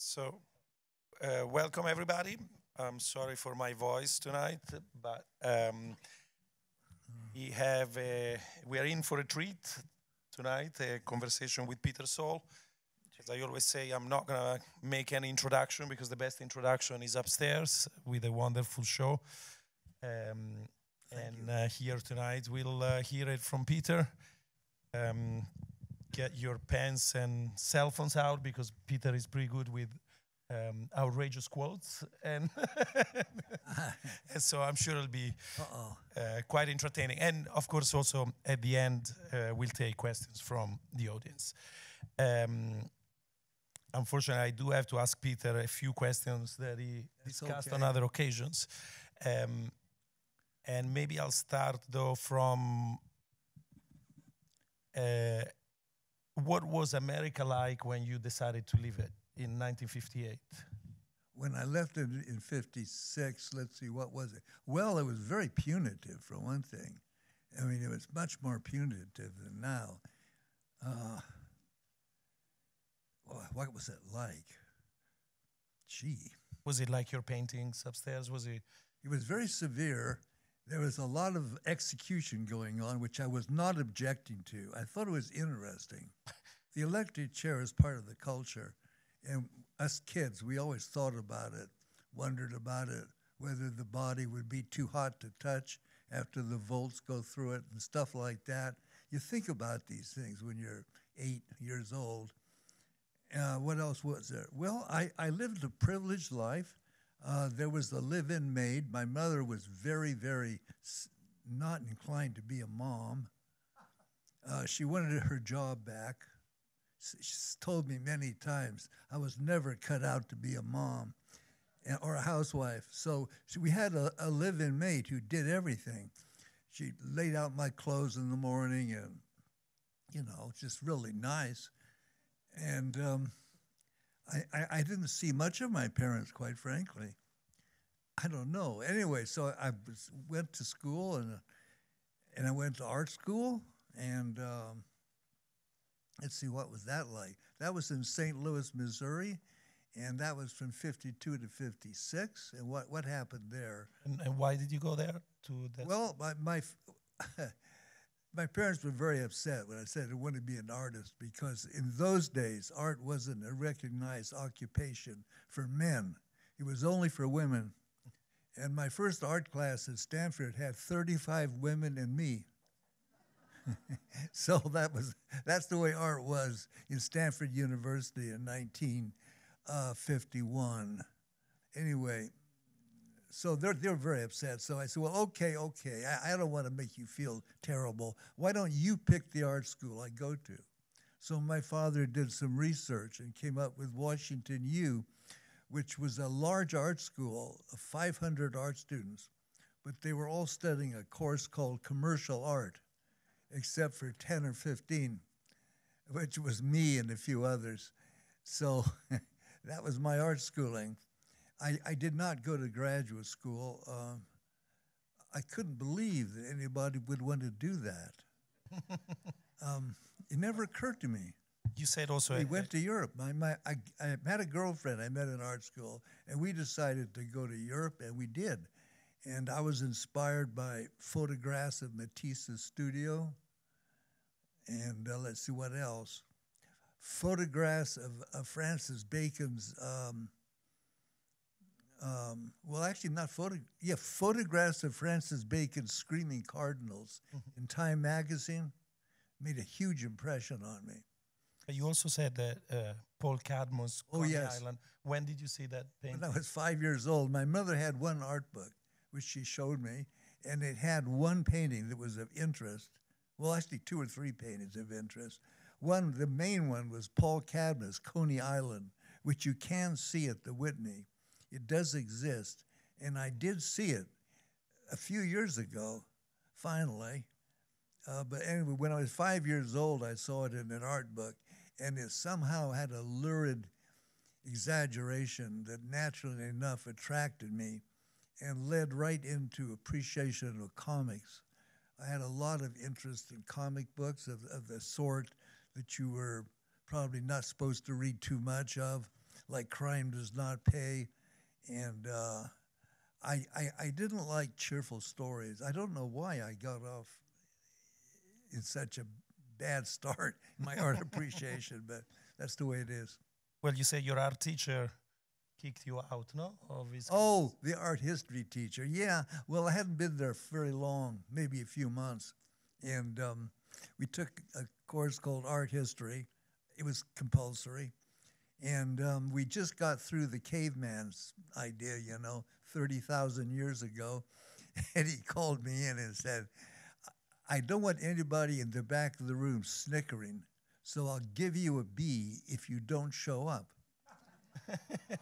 So, welcome everybody. I'm sorry for my voice tonight, but we are in for a treat tonight. A conversation with Peter Saul. As I always say, I'm not gonna make any introduction because the best introduction is upstairs with a wonderful show. Here tonight we'll hear it from Peter. Get your pens and cell phones out because Peter is pretty good with outrageous quotes, and, and so I'm sure it'll be quite entertaining. And of course, also at the end, we'll take questions from the audience. Unfortunately, I do have to ask Peter a few questions that he discussed on other occasions. And maybe I'll start, though, from what was America like when you decided to leave it in 1958? When I left it in 56, let's see, what was it? Well, it was very punitive, for one thing. I mean, it was much more punitive than now. What was it like? Gee. Was it like your paintings upstairs? Was it? It was very severe. There was a lot of execution going on, which I was not objecting to. I thought it was interesting. The electric chair is part of the culture. And us kids, we always thought about it, wondered about it, whether the body would be too hot to touch after the volts go through it and stuff like that. You think about these things when you're 8 years old. What else was there? Well, I lived a privileged life. There was a live-in maid. My mother was very, very not inclined to be a mom. She wanted her job back. She's told me many times I was never cut out to be a mom or a housewife. So we had a live-in maid who did everything. She laid out my clothes in the morning and, you know, just really nice. And I didn't see much of my parents, quite frankly. I don't know. Anyway, so I went to school, and I went to art school, and let's see, what was that like? That was in St. Louis, Missouri, and that was from 52 to 56. And what happened there? And why did you go there? Well, my parents were very upset when I said I wanted to be an artist because in those days, art wasn't a recognized occupation for men. It was only for women. And my first art class at Stanford had 35 women and me. So that's the way art was in Stanford University in 1951. Anyway, so they're very upset. So I said, well, okay, I don't want to make you feel terrible. Why don't you pick the art school I go to? So my father did some research and came up with Washington U, which was a large art school of 500 art students, but they were all studying a course called commercial art, except for 10 or 15, which was me and a few others. So that was my art schooling. I did not go to graduate school. I couldn't believe that anybody would want to do that. It never occurred to me. You said also... We went to Europe. I had a girlfriend I met in art school, and we decided to go to Europe, and we did. And I was inspired by photographs of Matisse's studio, and let's see what else. Photographs of Francis Bacon's... well, actually, photographs of Francis Bacon's Screaming Cardinals in Time magazine made a huge impression on me. You also said that Paul Cadmo's Coney Island. When did you see that painting? When I was 5 years old. My mother had one art book, which she showed me, and it had one painting that was of interest. Well, actually, 2 or 3 paintings of interest. The main one was Paul Cadmo's Coney Island, which you can see at the Whitney. It does exist, and I did see it a few years ago, finally. But anyway, when I was 5 years old, I saw it in an art book, and it somehow had a lurid exaggeration that naturally enough attracted me and led right into appreciation of comics. I had a lot of interest in comic books of the sort that you were probably not supposed to read too much of, like Crime Does Not Pay, and I didn't like cheerful stories. I don't know why I got off in such a bad start in my art appreciation, but that's the way it is. Well, you say your art teacher kicked you out, no? Of his Oh, the art history teacher. Yeah. Well, I hadn't been there very long, maybe a few months. And we took a course called art history. It was compulsory. And we just got through the caveman's idea, 30,000 years ago. And he called me in and said, I don't want anybody in the back of the room snickering, so I'll give you a B if you don't show up.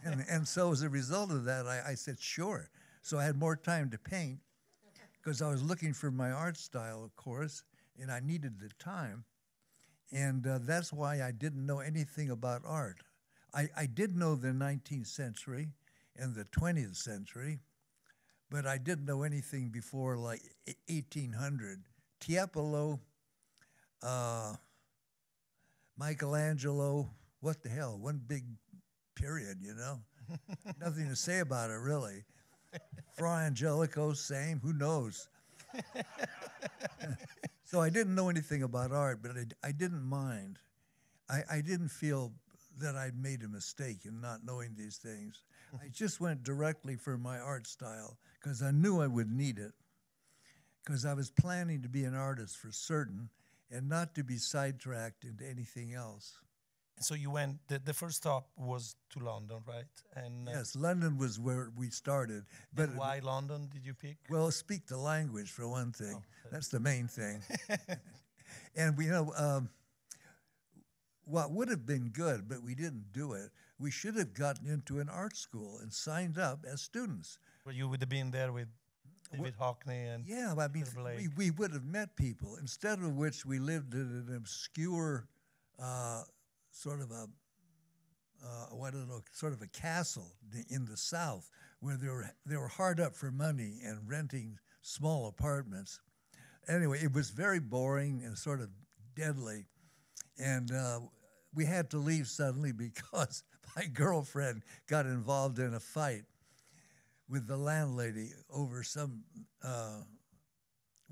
and so as a result of that, I said, sure. So I had more time to paint because I was looking for my art style, of course, and I needed the time. And that's why I didn't know anything about art. I did know the 19th century and the 20th century, but I didn't know anything before like 1800. Tiepolo, Michelangelo, what the hell, one big period, Nothing to say about it, really. Fra Angelico, same, who knows? So I didn't know anything about art, but I didn't mind. I didn't feel that I'd made a mistake in not knowing these things. I just went directly for my art style because I knew I would need it, because I was planning to be an artist for certain and not to be sidetracked into anything else. So you went, the first stop was to London, right? And yes, London was where we started. But why London did you pick? Well, speak the language for one thing. Oh, that's the main thing. And what would have been good, but we didn't do it, we should have gotten into an art school and signed up as students. Well, you would have been there with David Hockney and yeah, I mean, we would have met people, instead of which we lived in an obscure sort of a castle in the South, where they were hard up for money and renting small apartments. Anyway, it was very boring and sort of deadly, and we had to leave suddenly because my girlfriend got involved in a fight with the landlady over some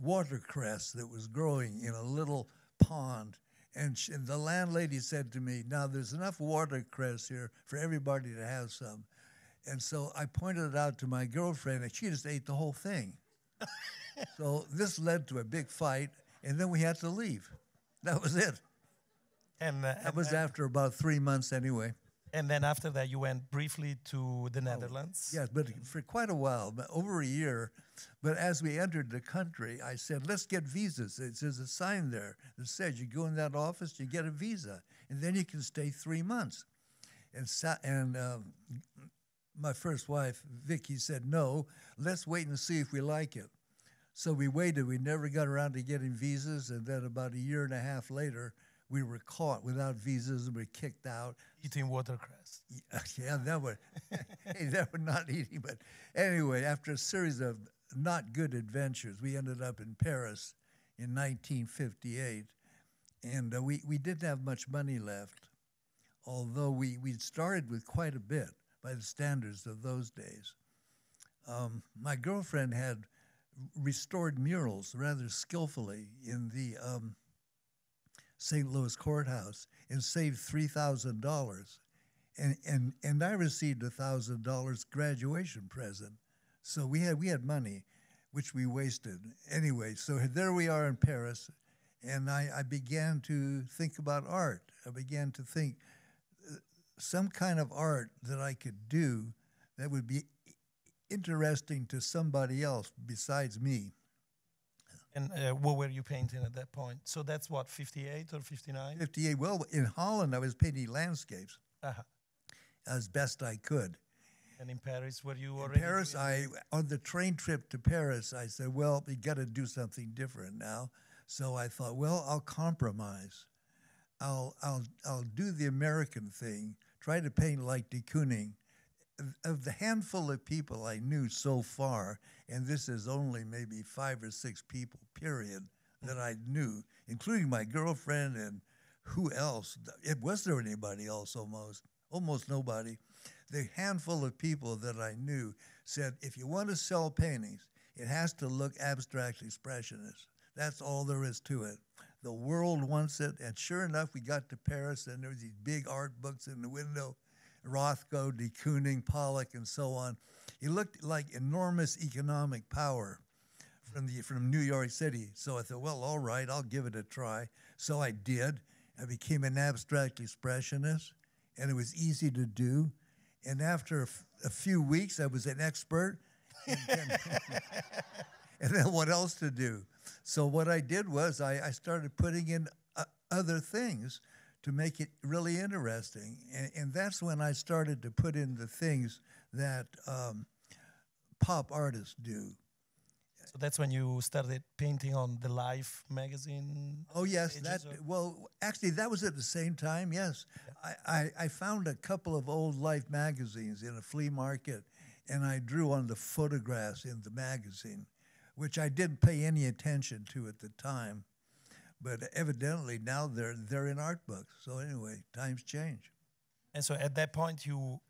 watercress that was growing in a little pond. And the landlady said to me, now there's enough watercress here for everybody to have some. And so I pointed it out to my girlfriend, and she just ate the whole thing. So this led to a big fight, and then we had to leave. That was it. And that was after about 3 months anyway. And then after that, you went briefly to the Netherlands? Yes, but for quite a while, over a year. But as we entered the country, I said, let's get visas. There's a sign there that says you go in that office, you get a visa, and then you can stay 3 months. And my first wife, Vicky, said, no, let's wait and see if we like it. So we waited. We never got around to getting visas, and then about a year and a half later, we were caught without visas and we were kicked out. Eating watercress. Yeah, that were not eating. But anyway, after a series of not good adventures, we ended up in Paris in 1958. And we didn't have much money left, although we'd started with quite a bit by the standards of those days. My girlfriend had restored murals rather skillfully in the St. Louis courthouse and saved $3,000. And I received a $1,000 graduation present. So we had money, which we wasted. Anyway, so there we are in Paris, and I began to think about art. I began to think some kind of art that I could do that would be interesting to somebody else besides me. And what were you painting at that point? So that's what, 58 or 59? 58. Well, in Holland, I was painting landscapes as best I could. And in Paris, were you already? In Paris, on the train trip to Paris, I said, well, we got to do something different now. So I thought, well, I'll compromise. I'll do the American thing, try to paint like de Kooning. Of the handful of people I knew so far, and this is only maybe 5 or 6 people, period, that I knew, including my girlfriend and who else? Was there anybody else almost? almost nobody. The handful of people that I knew said, if you want to sell paintings, it has to look abstract expressionist. That's all there is to it. The world wants it. And sure enough, we got to Paris, and there was these big art books in the window, Rothko, de Kooning, Pollock, and so on. It looked like enormous economic power from New York City. So I thought, well, all right, I'll give it a try. So I did. I became an abstract expressionist, and it was easy to do. And after a few weeks, I was an expert. And then what else to do? So what I did was I started putting in other things to make it really interesting. And that's when I started to put in the things that pop artists do. So that's when you started painting on the Life magazine? Oh, yes. Well, actually, that was at the same time, yes. Yeah. I found a couple of old Life magazines in a flea market, and I drew on the photographs in the magazine, which I didn't pay any attention to at the time. But evidently, now they're in art books. So anyway, times change. And so at that point, you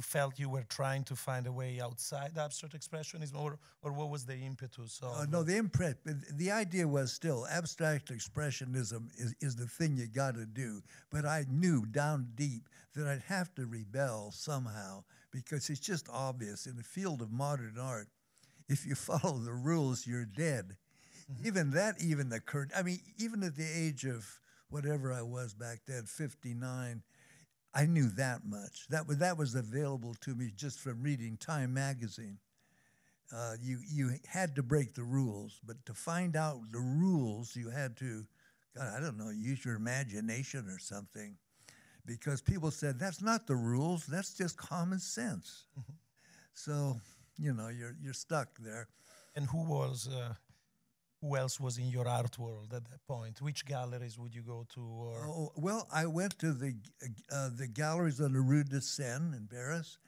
felt you were trying to find a way outside abstract expressionism, or what was the impetus? No, the idea was still abstract expressionism is the thing you got to do. But I knew down deep that I'd have to rebel somehow, because it's just obvious in the field of modern art, if you follow the rules, you're dead. Mm-hmm. Even occurred. I mean, even at the age of whatever I was back then, 59, I knew that much. That was available to me just from reading Time magazine. You had to break the rules, but to find out the rules, you had to, God, I don't know, use your imagination or something, because people said, that's not the rules, that's just common sense. Mm-hmm. So, you know, you're stuck there. And who else was in your art world at that point? Which galleries would you go to? Or? Well, I went to the galleries on the Rue de Seine in Paris,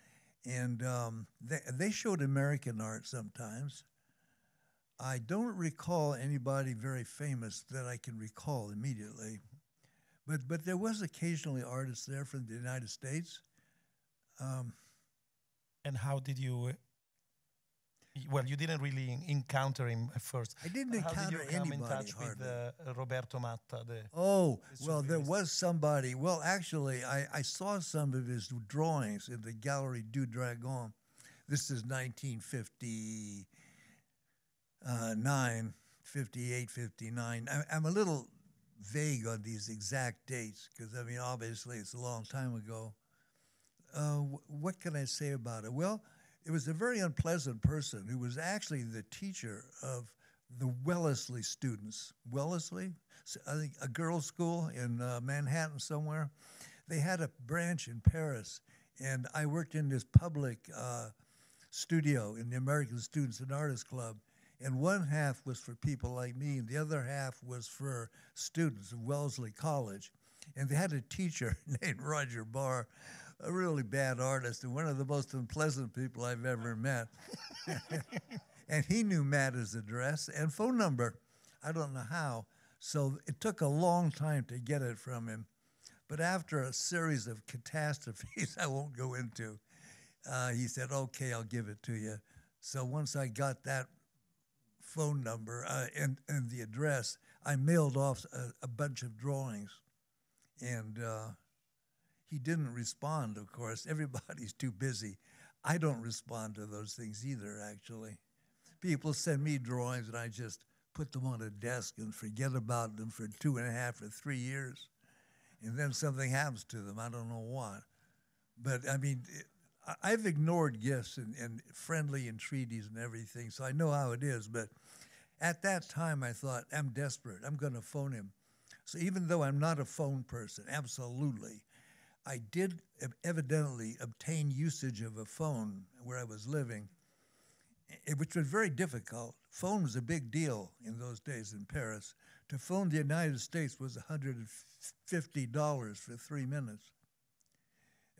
and they showed American art sometimes. I don't recall anybody very famous that I can recall immediately, but there was occasionally artists there from the United States. And how did you? Well, you didn't really encounter him at first. I didn't encounter anybody. How did you come in touch with Roberto Matta? There was somebody. Well, actually, I saw some of his drawings in the Gallery du Dragon. This is 1959, 58, 59. I'm a little vague on these exact dates because, I mean, obviously it's a long time ago. What can I say about it? Well, it was a very unpleasant person who was actually the teacher of the Wellesley students. Wellesley, I think a girls' school in Manhattan somewhere. They had a branch in Paris, and I worked in this public studio in the American Students and Artists Club, and one half was for people like me, and the other half was for students of Wellesley College. And they had a teacher named Roger Barr, a really bad artist and one of the most unpleasant people I've ever met. And he knew Matta's address and phone number. I don't know how. So it took a long time to get it from him. But after a series of catastrophes I won't go into, he said, okay, I'll give it to you. So once I got that phone number and the address, I mailed off a bunch of drawings. And he didn't respond, of course. Everybody's too busy. I don't respond to those things either, actually. People send me drawings, and I just put them on a desk and forget about them for 2.5 or 3 years. And then something happens to them. I don't know what. But, I mean, I've ignored gifts and friendly entreaties and everything, so I know how it is. But at that time, I thought, I'm desperate. I'm going to phone him. So even though I'm not a phone person, absolutely, I did evidently obtain usage of a phone where I was living, which was very difficult. Phone was a big deal in those days in Paris. To phone the United States was $150 for 3 minutes.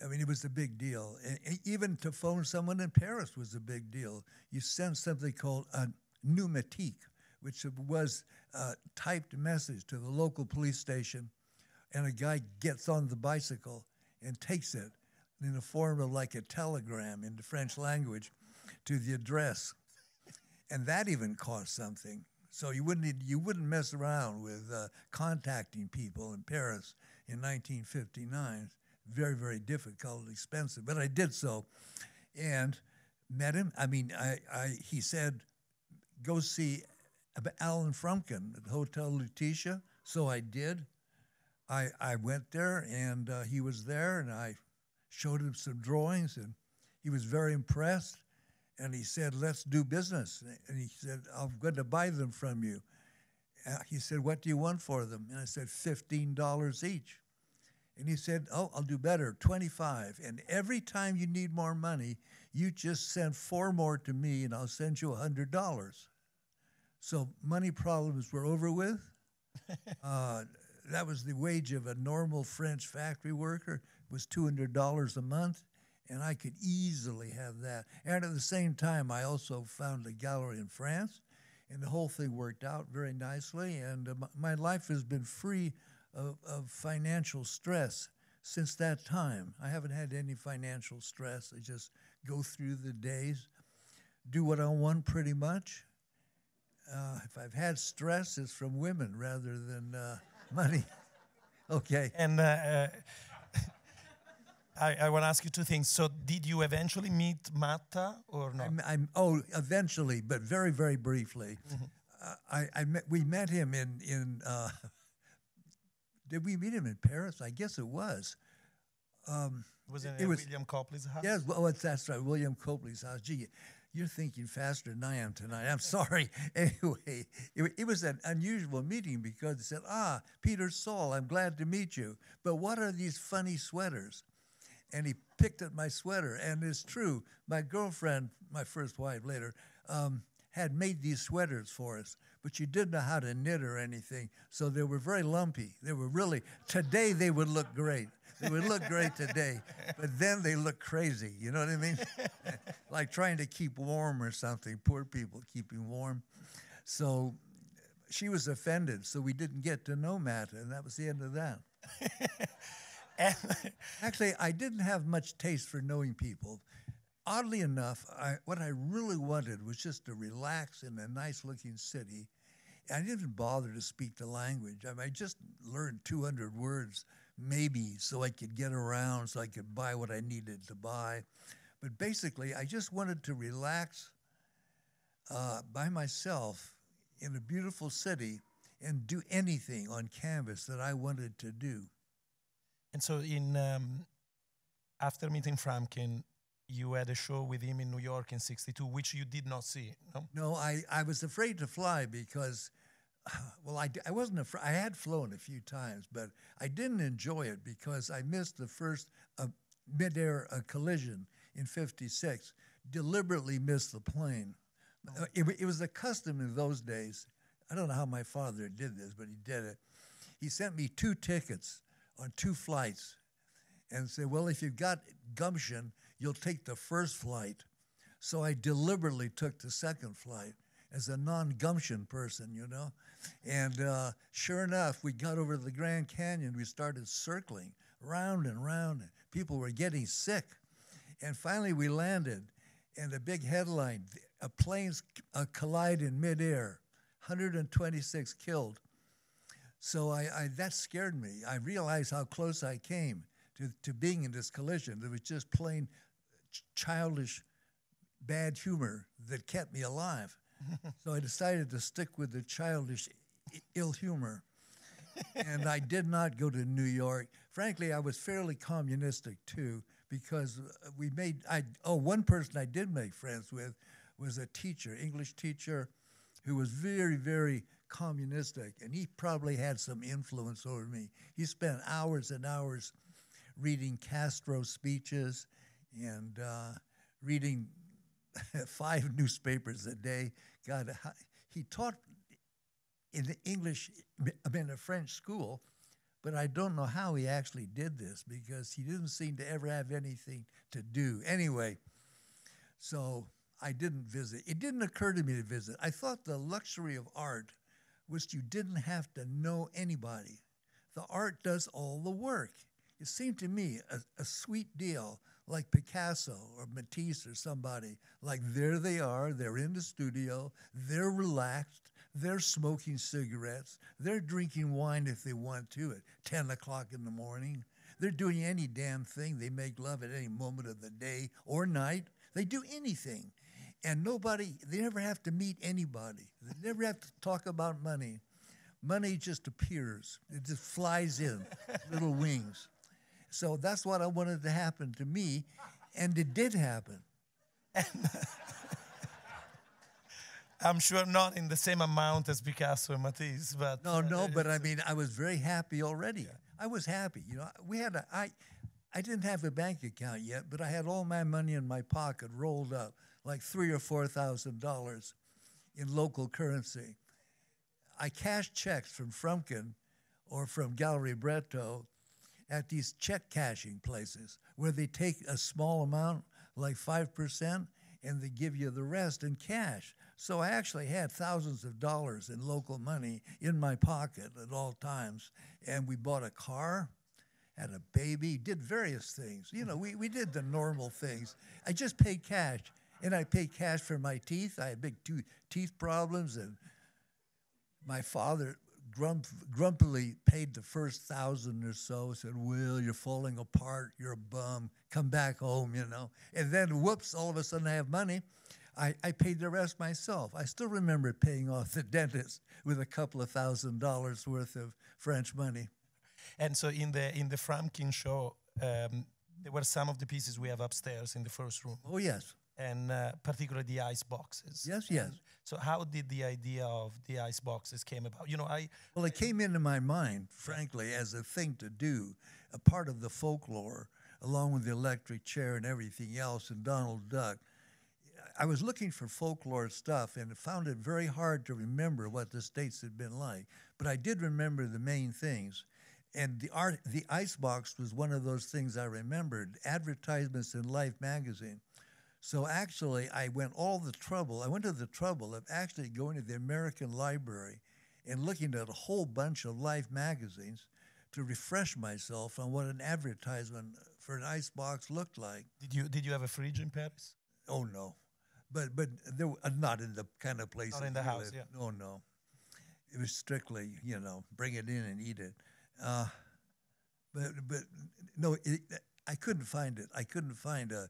I mean, it was a big deal. And even to phone someone in Paris was a big deal. You sent something called a pneumatique, which was a typed message to the local police station, and a guy gets on the bicycle and takes it in the form of like a telegram in the French language to the address. And that even cost something. So you wouldn't mess around with contacting people in Paris in 1959. Very, very difficult, expensive. But I did so and met him. I mean, he said, go see Alan Frumkin at Hotel Lutetia. So I did. I went there, and he was there, and I showed him some drawings, and he was very impressed. And he said, let's do business. And he said, I'm going to buy them from you. He said, what do you want for them? And I said, $15 each. And he said, oh, I'll do better, 25. And every time you need more money, you just send 4 more to me, and I'll send you $100. So money problems were over with. That was the wage of a normal French factory worker. It was $200 a month. And I could easily have that. And at the same time, I also found a gallery in France, and the whole thing worked out very nicely. And my life has been free of financial stress since that time. I haven't had any financial stress. I just go through the days, do what I want pretty much. If I've had stress, it's from women rather than money. Okay. And I want to ask you 2 things. So did you eventually meet Matta or not? Eventually, but very, very briefly. Mm-hmm. We met him in did we meet him in Paris? I guess it was. Was it William Copley's house? Yes, well, that's right, William Copley's house. Gee, you're thinking faster than I am tonight. I'm sorry. Anyway, it was an unusual meeting because he said, Peter Saul, I'm glad to meet you. But what are these funny sweaters? And he picked at my sweater. And it's true, my girlfriend, my first wife later, had made these sweaters for us. But she didn't know how to knit or anything. So they were very lumpy. They were really, today they would look great. They would look great today, but then they look crazy. You know what I mean? Like trying to keep warm or something. Poor people keeping warm. So she was offended, so we didn't get to know Matt, and that was the end of that. Actually, I didn't have much taste for knowing people. Oddly enough, what I really wanted was just to relax in a nice-looking city. I didn't bother to speak the language. I mean, I just learned 200 words, maybe, so I could get around, so I could buy what I needed to buy. But basically, I just wanted to relax by myself in a beautiful city and do anything on canvas that I wanted to do. And so after meeting Frumkin, you had a show with him in New York in '62, which you did not see, no? No, I was afraid to fly because, well, I wasn't afraid. I had flown a few times, but I didn't enjoy it because I missed the first mid-air collision in '56, deliberately missed the plane. Oh. It was a custom in those days. I don't know how my father did this, but he did it. He sent me 2 tickets on 2 flights and said, well, if you've got gumption, you'll take the first flight. So I deliberately took the second flight as a non-gumption person, you know. And sure enough, we got over the Grand Canyon. We started circling round and round. People were getting sick. And finally we landed, and a big headline, planes collide in midair, 126 killed. So that scared me. I realized how close I came to being in this collision. It was just plain childish bad humor that kept me alive. So I decided to stick with the childish ill humor. And I did not go to New York. Frankly, I was fairly communistic too, because one person I did make friends with was a teacher, English teacher, who was very, very communistic, and he probably had some influence over me. He spent hours and hours reading Castro speeches and reading 5 newspapers a day. God, he taught in the English, in a French school, but I don't know how he actually did this because he didn't seem to ever have anything to do. Anyway, so I didn't visit. It didn't occur to me to visit. I thought the luxury of art was you didn't have to know anybody. The art does all the work. it seemed to me a sweet deal, like Picasso or Matisse or somebody. Like there they are, they're in the studio, they're relaxed, they're smoking cigarettes, they're drinking wine if they want to at 10 o'clock in the morning. They're doing any damn thing. They make love at any moment of the day or night. They do anything. And they never have to meet anybody. They never have to talk about money. Money just appears. It just flies in, little wings. So that's what I wanted to happen to me, and it did happen. I'm sure not in the same amount as Picasso and Matisse, but... No, but I mean, I was very happy already. Yeah. I was happy. You know, I didn't have a bank account yet, but I had all my money in my pocket rolled up, like $3,000 or $4,000 in local currency. I cashed checks from Frumkin or from Gallery Bretto at these check cashing places where they take a small amount, like 5%, and they give you the rest in cash. So I actually had thousands of dollars in local money in my pocket at all times. And we bought a car, had a baby, did various things. You know, we did the normal things. I just paid cash. And I paid cash for my teeth. I had big teeth problems. And my father grumpily paid the first 1,000 or so, said, Will, you're falling apart, you're a bum, come back home, you know. And then, whoops, all of a sudden I have money. I paid the rest myself. I still remember paying off the dentist with a couple of $1,000 worth of French money. And so in the Frumkin show, there were some of the pieces we have upstairs in the first room. Oh, yes. And particularly the ice boxes. Yes, yes. And so how did the idea of the ice boxes came about? You know, Well, it came into my mind, frankly, as a thing to do, a part of the folklore, along with the electric chair and everything else, and Donald Duck. I was looking for folklore stuff and found it very hard to remember what the States had been like. But I did remember the main things. And the icebox was one of those things I remembered, advertisements in Life magazine. So actually, I went to the trouble of actually going to the American Library and looking at a whole bunch of Life magazines to refresh myself on what an advertisement for an icebox looked like. Did you have a fridge in Paris? Oh, no. But there, not in the kind of place. Not in the house, yeah. No. It was strictly, you know, bring it in and eat it. But no, I couldn't find it. I couldn't find an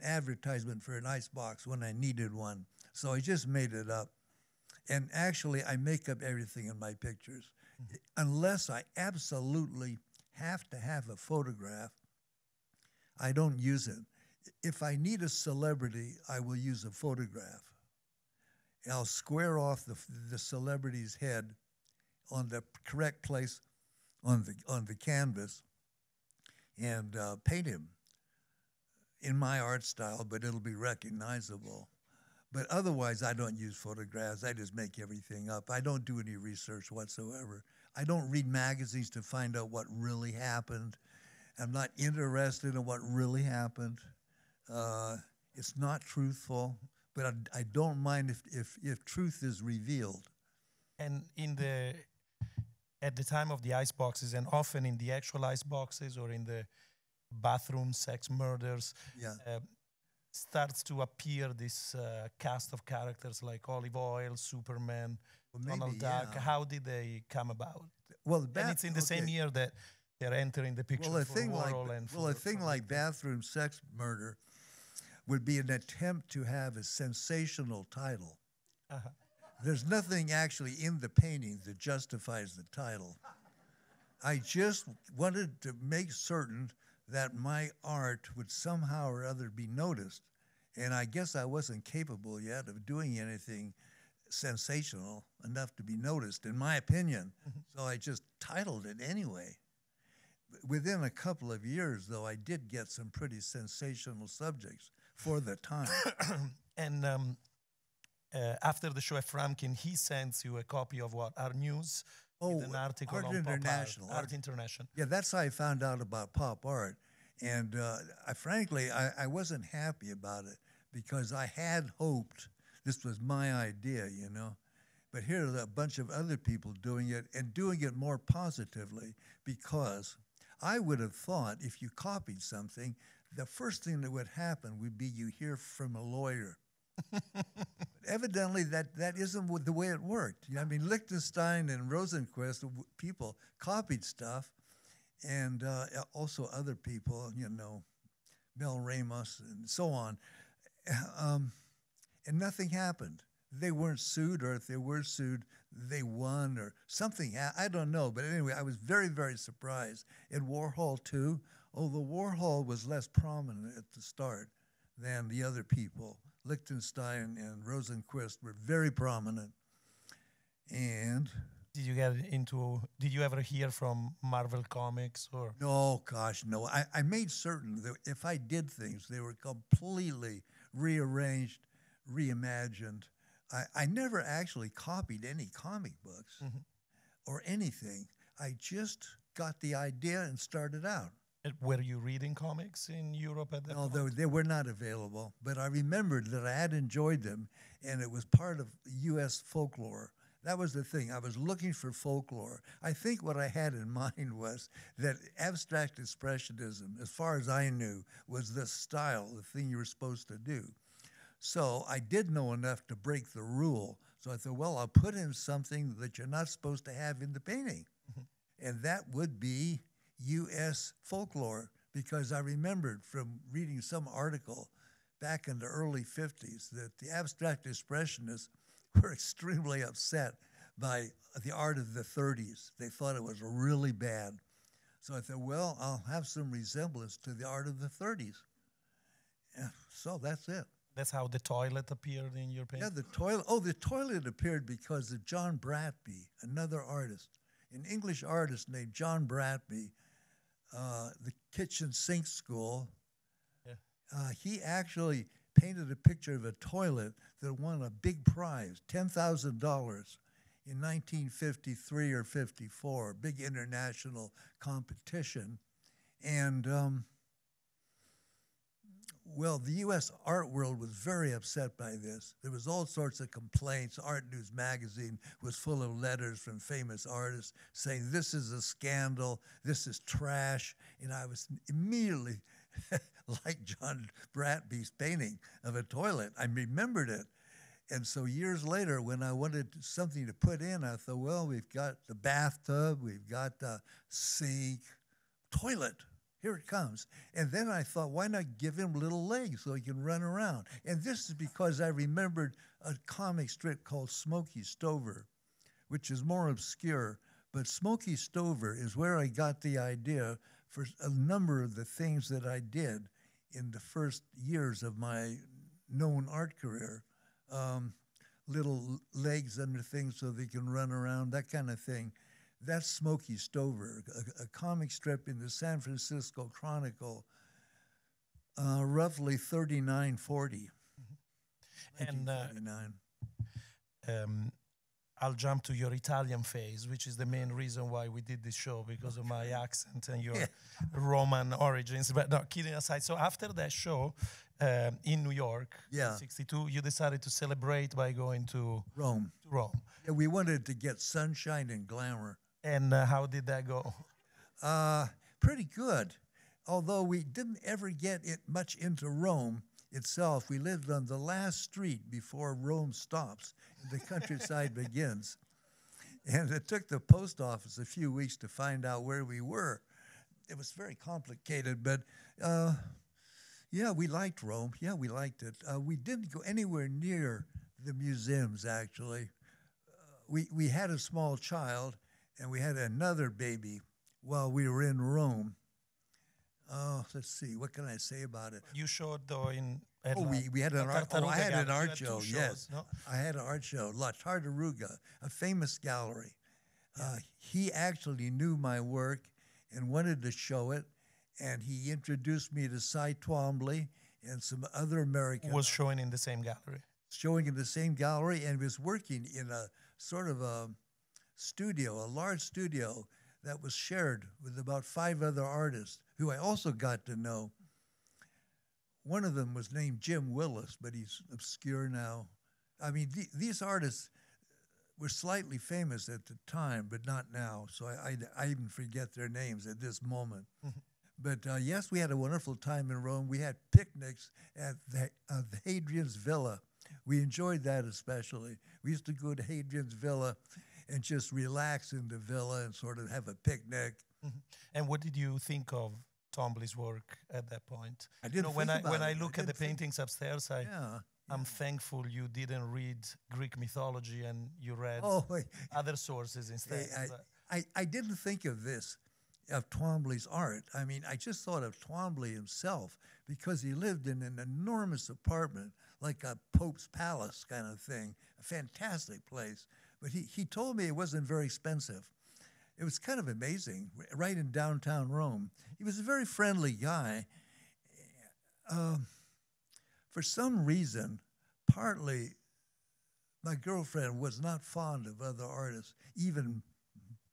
advertisement for an icebox when I needed one. So I just made it up. And actually, I make up everything in my pictures. Mm-hmm. Unless I absolutely have to have a photograph, I don't use it. If I need a celebrity, I will use a photograph. I'll square off the celebrity's head on the correct place on the canvas and paint him in my art style, but it'll be recognizable. But otherwise, I don't use photographs. I just make everything up. I don't do any research whatsoever. I don't read magazines to find out what really happened. I'm not interested in what really happened. It's not truthful, but I don't mind if truth is revealed. And at the time of the ice boxes, and often in the actual ice boxes or in the bathroom sex murders, starts to appear this cast of characters like Olive Oil, Superman, Donald Duck. How did they come about? Well, and it's in the same year that they're entering the picture a thing like bathroom sex murder would be an attempt to have a sensational title. Uh-huh. There's nothing actually in the painting that justifies the title. I just wanted to make certain that my art would somehow or other be noticed. And I guess I wasn't capable yet of doing anything sensational enough to be noticed, in my opinion. Mm-hmm. So I just titled it anyway. Within a couple of years, though, I did get some pretty sensational subjects for the time. And after the show at Frumkin, he sends you a copy of what? Our News? Oh, an article Art on International. Pop Art International. Yeah, that's how I found out about pop art. And frankly, I wasn't happy about it because I had hoped this was my idea, you know. But here are a bunch of other people doing it and doing it more positively because I would have thought if you copied something, the first thing that would happen would be you hear from a lawyer. But evidently, that isn't the way it worked. You know, I mean, Lichtenstein and Rosenquist, people copied stuff, and also other people, you know, Mel Ramos and so on, and nothing happened. They weren't sued, or if they were sued, they won, or something. I don't know. But anyway, I was very, very surprised. And Warhol, too, although Warhol was less prominent at the start than the other people. Lichtenstein and Rosenquist were very prominent. And did you ever hear from Marvel Comics or? No, gosh, no. I made certain that if I did things, they were completely rearranged, reimagined. I never actually copied any comic books or anything. I just got the idea and started out. Were you reading comics in Europe at that point? No, they were not available, but I remembered that I had enjoyed them, and it was part of U.S. folklore. That was the thing. I was looking for folklore. I think what I had in mind was that abstract expressionism, as far as I knew, was the style, the thing you were supposed to do. So I did know enough to break the rule. So I thought, well, I'll put in something that you're not supposed to have in the painting. And that would be U.S. folklore, because I remembered from reading some article back in the early 50s that the abstract expressionists were extremely upset by the art of the 30s. They thought it was really bad. So I thought, well, I'll have some resemblance to the art of the 30s. Yeah, so that's it. That's how the toilet appeared in your painting? Yeah, the toilet. Oh, the toilet appeared because of John Bratby, another artist, an English artist named John Bratby, the kitchen sink school. Yeah. He actually painted a picture of a toilet that won a big prize, $10,000 in 1953 or 54, big international competition. And, well, the U.S. art world was very upset by this. There was all sorts of complaints. Art News magazine was full of letters from famous artists saying, this is a scandal, this is trash. And I was immediately like John Bratby's painting of a toilet. I remembered it. And so years later, when I wanted something to put in, I thought, well, we've got the bathtub, we've got the sink, toilet. Here it comes. And then I thought, why not give him little legs so he can run around? And this is because I remembered a comic strip called Smokey Stover, which is more obscure. But Smokey Stover is where I got the idea for a number of the things that I did in the first years of my known art career. Little legs under things so they can run around, that kind of thing. That's Smokey Stover, a comic strip in the San Francisco Chronicle, roughly 3940. And I'll jump to your Italian phase, which is the main reason why we did this show, because of my accent and your Roman origins. But no, kidding aside, so after that show in New York, in 62, you decided to celebrate by going to Rome. Yeah, we wanted to get sunshine and glamour. And how did that go? Pretty good. Although we didn't ever get much into Rome itself. We lived on the last street before Rome stops and the countryside begins. And it took the post office a few weeks to find out where we were. It was very complicated, but yeah, we liked Rome. Yeah, we liked it. We didn't go anywhere near the museums, actually. We had a small child, and we had another baby while we were in Rome. Let's see, what can I say about it? You showed, though, in... we had an art... Oh, I had an art show, yes. No? I had an art show, La Tartaruga, a famous gallery. He actually knew my work and wanted to show it, and he introduced me to Cy Twombly and some other American... Was showing in the same gallery. Showing in the same gallery, and was working in a sort of a studio, a large studio that was shared with about 5 other artists who I also got to know. One of them was named Jim Willis, but he's obscure now. I mean, these artists were slightly famous at the time, but not now. So I even forget their names at this moment. But yes, we had a wonderful time in Rome. We had picnics at the Hadrian's Villa. We enjoyed that especially. We used to go to Hadrian's Villa and just relax in the villa and sort of have a picnic. And what did you think of Twombly's work at that point? I didn't when I look at the paintings upstairs, I'm thankful you didn't read Greek mythology and you read other sources instead. I didn't think of this, of Twombly's art. I mean, I just thought of Twombly himself because he lived in an enormous apartment, like a Pope's palace kind of thing, a fantastic place. But he told me it wasn't very expensive. It was kind of amazing, right in downtown Rome. He was a very friendly guy. For some reason, partly my girlfriend was not fond of other artists, even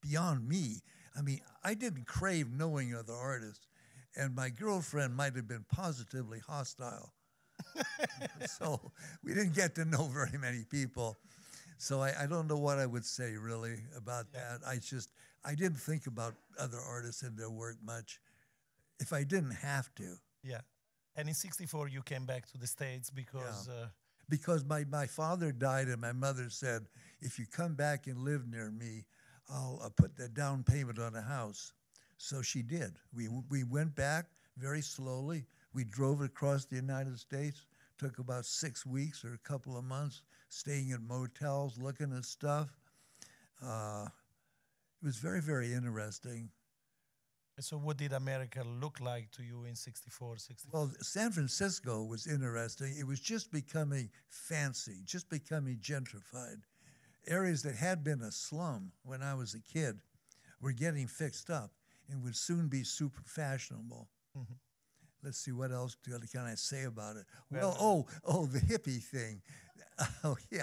beyond me. I mean, I didn't crave knowing other artists, and my girlfriend might have been positively hostile. So we didn't get to know very many people. So I don't know what I would say really about that. I didn't think about other artists and their work much if I didn't have to. Yeah. And in '64 you came back to the States because... Because my father died and my mother said, if you come back and live near me, I'll put the down payment on a house. So she did. We went back very slowly. We drove across the United States, took about 6 weeks or a couple of months, staying in motels, looking at stuff. It was very, very interesting. So what did America look like to you in '64, '65? Well, San Francisco was interesting. It was just becoming fancy, just becoming gentrified. Areas that had been a slum when I was a kid were getting fixed up and would soon be super fashionable. Let's see, what else can I say about it? Well, the hippie thing. Oh, yeah.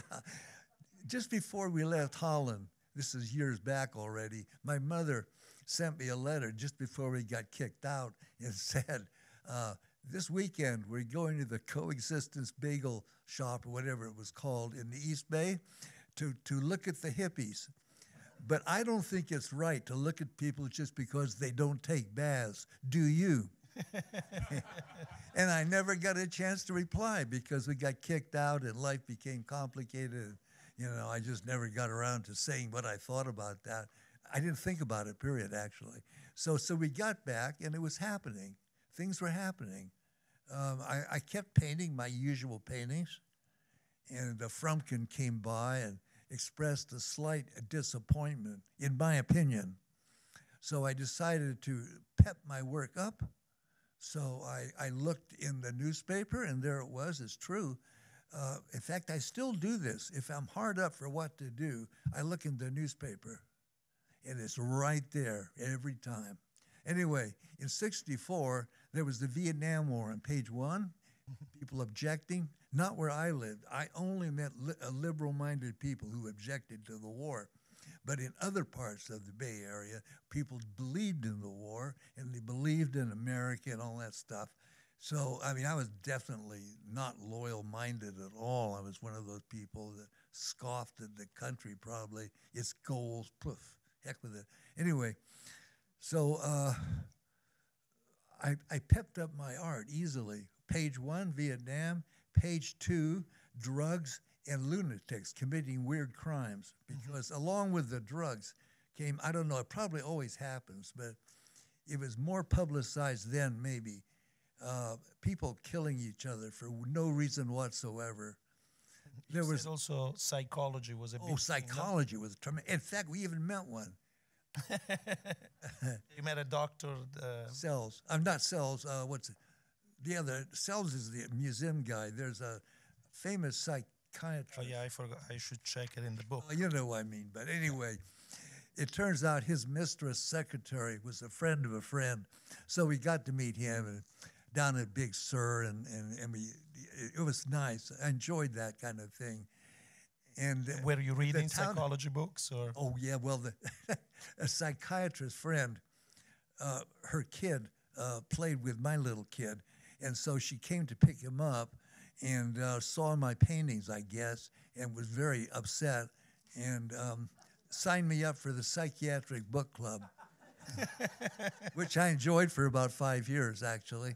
Just before we left Holland, this is years back already, my mother sent me a letter just before we got kicked out and said, this weekend we're going to the Coexistence Bagel Shop or whatever it was called in the East Bay to look at the hippies. But I don't think it's right to look at people just because they don't take baths. Do you? And I never got a chance to reply because we got kicked out and life became complicated. You know, I just never got around to saying what I thought about that. I didn't think about it, period, actually. So we got back, and it was happening. Things were happening. I kept painting my usual paintings, and Frumkin came by and expressed a slight disappointment, in my opinion. So I decided to pep my work up. So I looked in the newspaper, and there it was. It's true. In fact, I still do this. If I'm hard up for what to do, I look in the newspaper, and it's right there every time. Anyway, in '64, there was the Vietnam War on page 1, people objecting, not where I lived. I only met liberal-minded people who objected to the war. But in other parts of the Bay Area, people believed in the war, and they believed in America and all that stuff. So, I mean, I was definitely not loyal-minded at all. I was one of those people that scoffed at the country, probably. Its goals, poof, heck with it. Anyway, so I pepped up my art easily. Page 1, Vietnam. Page 2, drugs and lunatics committing weird crimes. Because along with the drugs came, I don't know, it probably always happens, but it was more publicized then maybe. People killing each other for no reason whatsoever. There was also psychology was a big psychology was tremendous. In fact, we even met one. You met a doctor? Sells. I'm not Sells. What's it? The other, Sells is the museum guy. There's a famous psychiatrist. Oh, yeah, I forgot. I should check it in the book. You know what I mean. But anyway, it turns out his mistress secretary was a friend of a friend. So we got to meet him and down at Big Sur, and it was nice. I enjoyed that kind of thing. And were you reading psychology books? Or? Oh, yeah. Well, a psychiatrist friend, her kid played with my little kid. And so she came to pick him up and saw my paintings, I guess, and was very upset. and signed me up for the psychiatric book club, which I enjoyed for about 5 years, actually.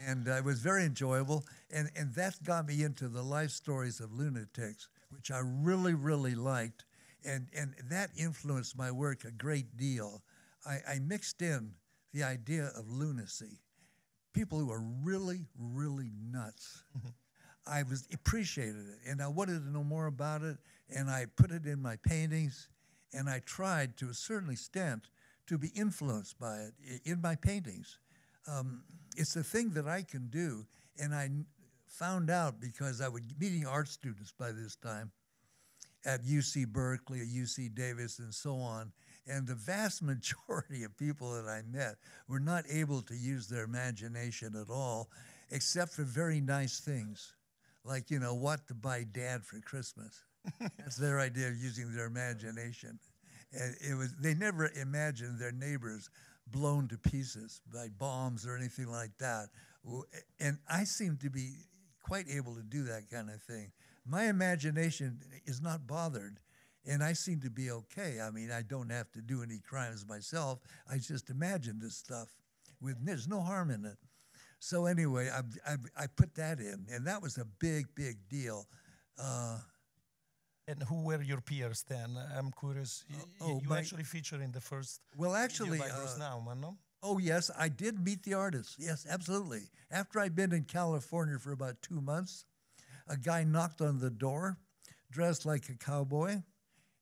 And it was very enjoyable. And that got me into the life stories of lunatics, which I really, really liked. And that influenced my work a great deal. I mixed in the idea of lunacy, people who are really, really nuts. I appreciated it, and I wanted to know more about it, and I put it in my paintings, and I tried to a certain extent to be influenced by it in my paintings. It's a thing that I can do, and I found out because I was meeting art students by this time at UC Berkeley, at UC Davis, and so on, and the vast majority of people that I met were not able to use their imagination at all, except for very nice things, like, you know, what to buy Dad for Christmas. That's their idea of using their imagination. And they never imagined their neighbors blown to pieces by bombs or anything like that. And I seem to be quite able to do that kind of thing. My imagination is not bothered, and I seem to be okay. I mean, I don't have to do any crimes myself. I just imagine this stuff. There's no harm in it. So anyway, I put that in, and that was a big, big deal. And who were your peers then? I'm curious. You actually feature in the first video by Bruce Nauman, no? Oh, yes, I did meet the artist. Yes, absolutely. After I'd been in California for about 2 months, a guy knocked on the door, dressed like a cowboy,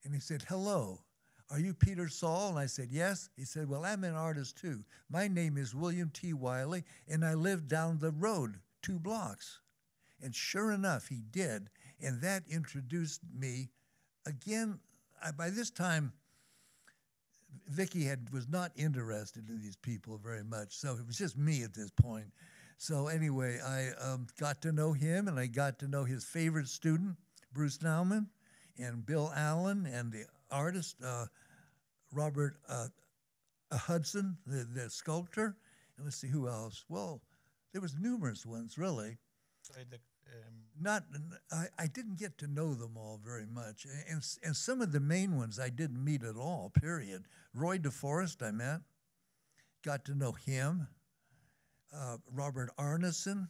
and he said, "Hello, are you Peter Saul?" And I said, "Yes." He said, "Well, I'm an artist too. My name is William T. Wiley, and I live down the road 2 blocks. And sure enough, he did. And that introduced me again. By this time, Vicky was not interested in these people very much, so it was just me at this point. So anyway, I got to know him, and I got to know his favorite student, Bruce Nauman, and Bill Allen, and the artist, Robert Hudson, the sculptor. And let's see, who else? Well, there was numerous ones, really. I didn't get to know them all very much. And some of the main ones I didn't meet at all, period. Roy DeForest I met, got to know him. Robert Arneson.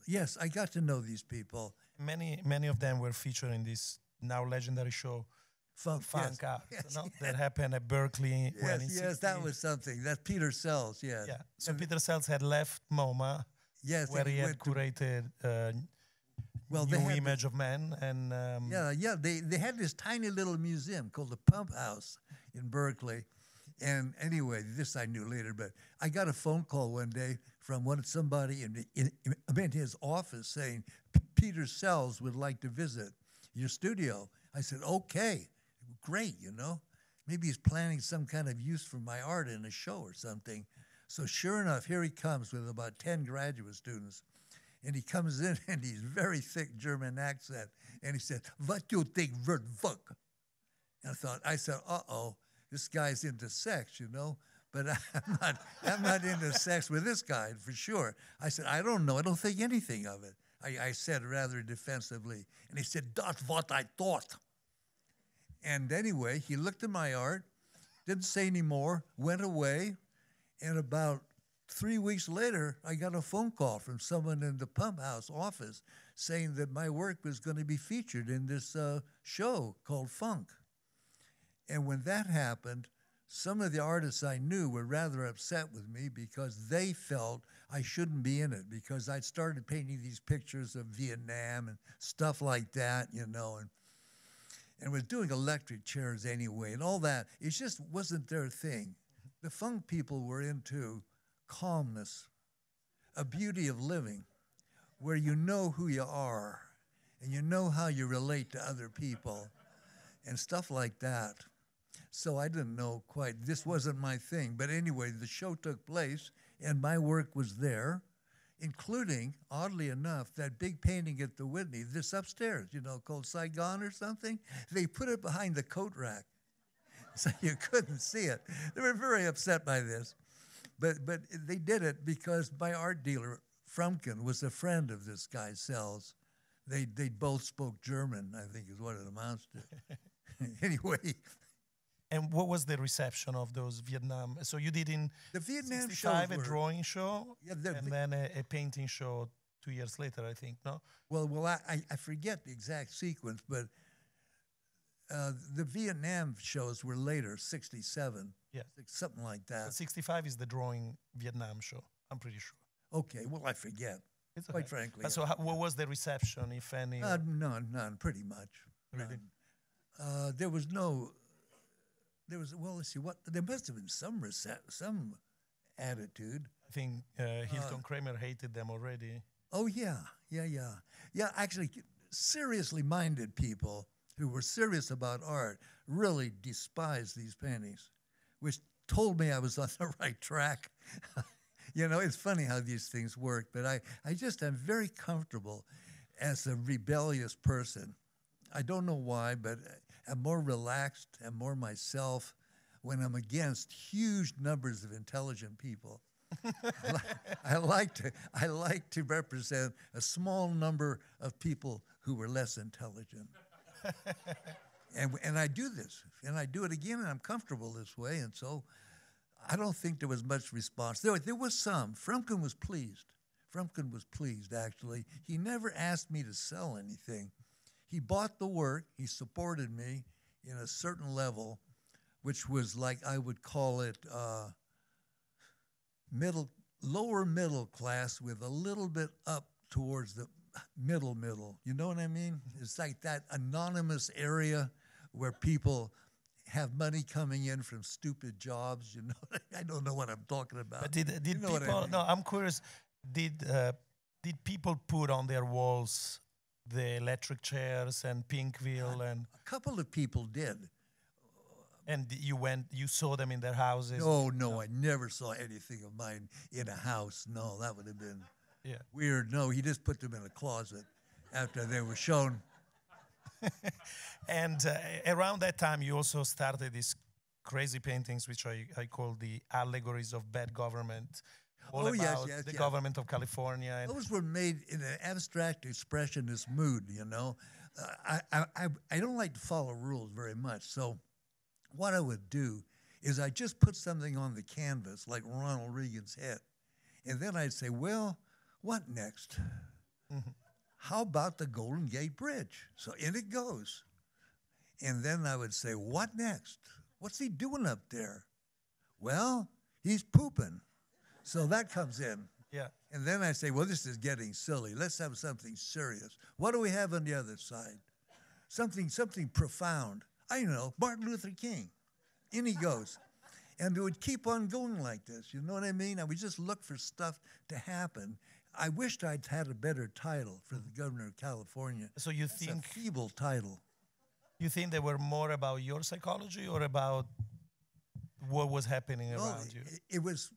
Yes, I got to know these people. Many of them were featured in this now legendary show, Funk Art, yes, no? That happened at Berkeley. Yes, that was something. That's Peter Sells, yes. Yeah. So Peter Sells had left MoMA, where he had curated new image of man. And they had this tiny little museum called the Pump House in Berkeley. And anyway, this I knew later, but I got a phone call one day from somebody in his office saying, "Peter Sells would like to visit your studio." I said, "Okay, great, you know. Maybe he's planning some kind of use for my art in a show or something." So sure enough, here he comes with about 10 graduate students. And he comes in, and he's very thick German accent. And he said, "What do you think word fuck?" And I said, uh-oh. This guy's into sex, you know, but I'm not into sex with this guy for sure. I said, "I don't know. I don't think anything of it." I said rather defensively. And he said, "That's what I thought." And anyway, he looked at my art, didn't say any more, went away. And about 3 weeks later, I got a phone call from someone in the Pump House office saying that my work was going to be featured in this show called Funk. And when that happened, some of the artists I knew were rather upset with me because they felt I shouldn't be in it because I'd started painting these pictures of Vietnam and stuff like that, you know, and was doing electric chairs anyway and all that. It just wasn't their thing. The funk people were into calmness, a beauty of living, where you know who you are and you know how you relate to other people and stuff like that. So I didn't know quite, this wasn't my thing. But anyway, the show took place, and my work was there, including, oddly enough, that big painting at the Whitney, this upstairs, you know, called Saigon or something. They put it behind the coat rack, so you couldn't see it. They were very upset by this. But they did it because my art dealer, Frumkin, was a friend of this guy, Sells. They both spoke German, I think is what it amounts to. Anyway. And what was the reception of those Vietnam? So you did in the Vietnam 65 shows a drawing show, yeah, and then a painting show 2 years later, I think, no? Well, I forget the exact sequence, but the Vietnam shows were later, 67. Yeah. Something like that. But 65 is the drawing Vietnam show, I'm pretty sure. Okay, well, I forget, It's quite okay. frankly. So what was the reception, if any? None, pretty much. Really? Well, let's see, there must have been some attitude. I think Hilton Kramer hated them already. Oh, yeah. Yeah, actually, seriously minded people who were serious about art really despised these paintings, which told me I was on the right track. You know, it's funny how these things work, but I just am very comfortable as a rebellious person. I don't know why, but I'm more relaxed and more myself when I'm against huge numbers of intelligent people. I like to represent a small number of people who were less intelligent. And I do this, and I do it again, and I'm comfortable this way, and so I don't think there was much response. There was some. Frumkin was pleased. Frumkin was pleased, actually. He never asked me to sell anything. He bought the work. He supported me in a certain level, which was like, I would call it lower middle class with a little bit up towards the middle. You know what I mean? It's like that anonymous area where people have money coming in from stupid jobs. You know, I don't know what I'm talking about. But did you know people? No, I'm curious. Did people put on their walls the electric chairs and Pinkville and? A couple of people did. And you saw them in their houses? No, I never saw anything of mine in a house. No, that would have been weird. No, he just put them in a closet after they were shown. And around that time, you also started these crazy paintings, which I call the allegories of bad government. All about the government of California. And those were made in an abstract expressionist mood, you know. I don't like to follow rules very much, so what I would do is I just put something on the canvas, like Ronald Reagan's head, and then I'd say, well, what next? Mm-hmm. How about the Golden Gate Bridge? So in it goes. And then I would say, what next? What's he doing up there? Well, he's pooping. So that comes in. Yeah. And then I say, well, this is getting silly. Let's have something serious. What do we have on the other side? Something profound. I know, Martin Luther King. In he goes. And it would keep on going like this. You know what I mean? I would just look for stuff to happen. I wished I'd had a better title for the governor of California. So you That's think a feeble title. You think they were more about your psychology or about what was happening around you? It was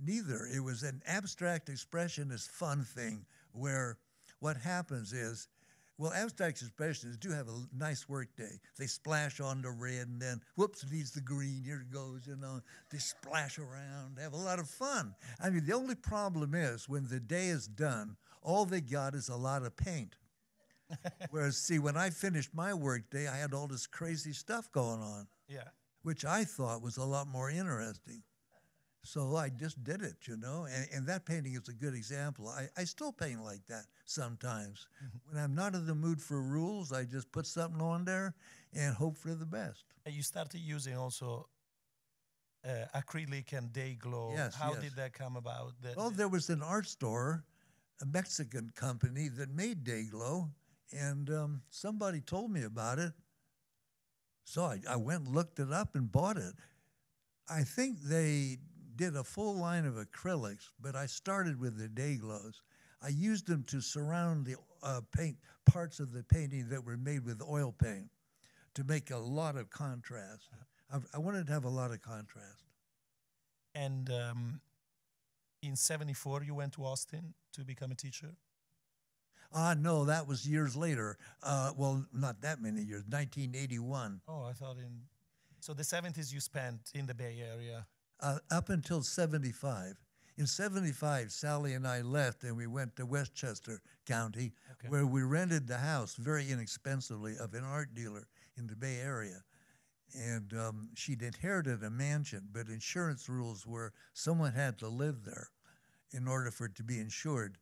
neither. It was an abstract expressionist fun thing where what happens is, well, abstract expressionists do have a nice work day. They splash on the red and then, whoops, it needs the green. Here it goes, you know. They splash around. They have a lot of fun. I mean, the only problem is when the day is done, all they got is a lot of paint. Whereas, see, when I finished my work day, I had all this crazy stuff going on. Yeah. Which I thought was a lot more interesting. So I just did it, you know, and that painting is a good example. I still paint like that sometimes. Mm-hmm. When I'm not in the mood for rules, I just put something on there and hope for the best. And you started using also acrylic and day glow. Yes, How did that come about? Well, there was an art store, a Mexican company that made day glow, and somebody told me about it. So I went and looked it up and bought it. I think they did a full line of acrylics, but I started with the day glows. I used them to surround the parts of the painting that were made with oil paint to make a lot of contrast. I wanted to have a lot of contrast. And in 74, you went to Austin to become a teacher? No, that was years later. Well, not that many years, 1981. Oh, I thought So the 70s you spent in the Bay Area? Up until 75. In 75, Sally and I left, and we went to Westchester County, where we rented the house very inexpensively of an art dealer in the Bay Area. And she'd inherited a mansion, but insurance rules were someone had to live there in order for it to be insured.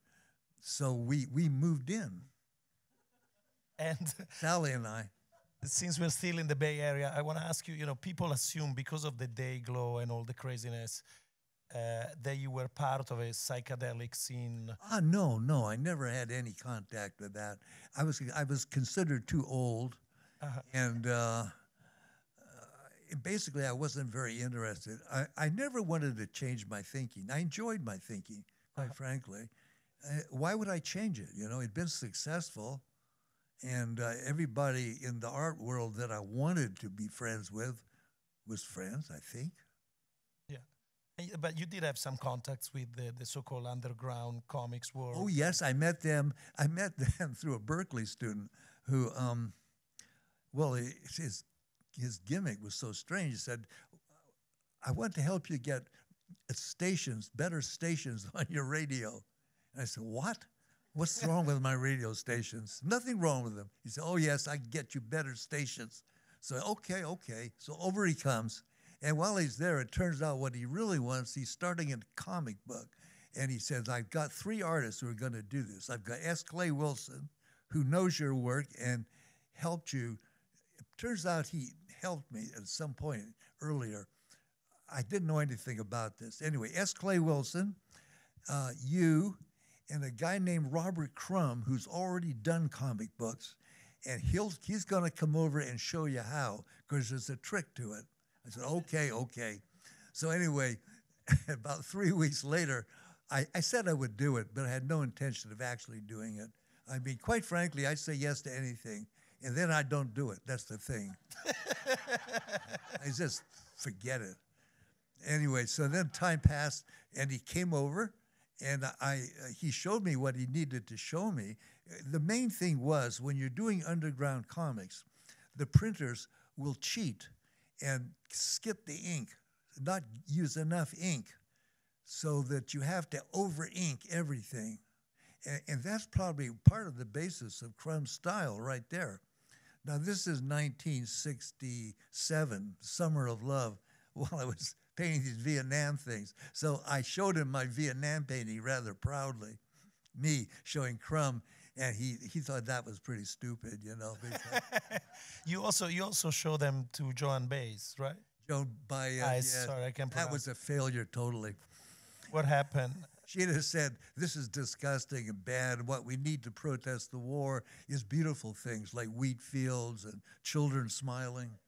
So we moved in. And Sally and I. Since we're still in the Bay Area, I want to ask you, you know, people assume because of the day glow and all the craziness that you were part of a psychedelic scene. No, I never had any contact with that. I was considered too old, and basically I wasn't very interested. I never wanted to change my thinking. I enjoyed my thinking, quite frankly. Why would I change it? You know, it'd been successful, and everybody in the art world that I wanted to be friends with was friends, I think. But you did have some contacts with the so-called underground comics world. Oh yes, I met them. I met them through a Berkeley student who, well, his gimmick was so strange. He said, "I want to help you get stations, better stations on your radio." And I said, "What? What's wrong with my radio stations?" "Nothing wrong with them." He said, "Oh yes, I can get you better stations." So okay. So over he comes. And while he's there, it turns out what he really wants, he's starting a comic book. And he says, "I've got 3 artists who are going to do this. I've got S. Clay Wilson, who knows your work and helped you." It turns out he helped me at some point earlier. I didn't know anything about this. Anyway, S. Clay Wilson, you, and a guy named Robert Crumb, who's already done comic books. And he's going to come over and show you how, because there's a trick to it. I said, okay. So anyway, about 3 weeks later, I said I would do it, but I had no intention of actually doing it. I mean, quite frankly, I say yes to anything, and then I don't do it. That's the thing. I just forget it. Anyway, so then time passed, and he came over, and he showed me what he needed to show me. The main thing was, when you're doing underground comics, the printers will cheat and skip the ink, not use enough ink, so that you have to over-ink everything. And that's probably part of the basis of Crumb's style right there. Now, this is 1967, Summer of Love, while I was painting these Vietnam things. So I showed him my Vietnam painting rather proudly, me showing Crumb. And he thought that was pretty stupid, you know. You also show them to Joan Baez, right? Joan Baez. Sorry, I can't pronounce. That was a failure totally. What happened? She'd have said, "This is disgusting and bad. What we need to protest the war is beautiful things like wheat fields and children smiling."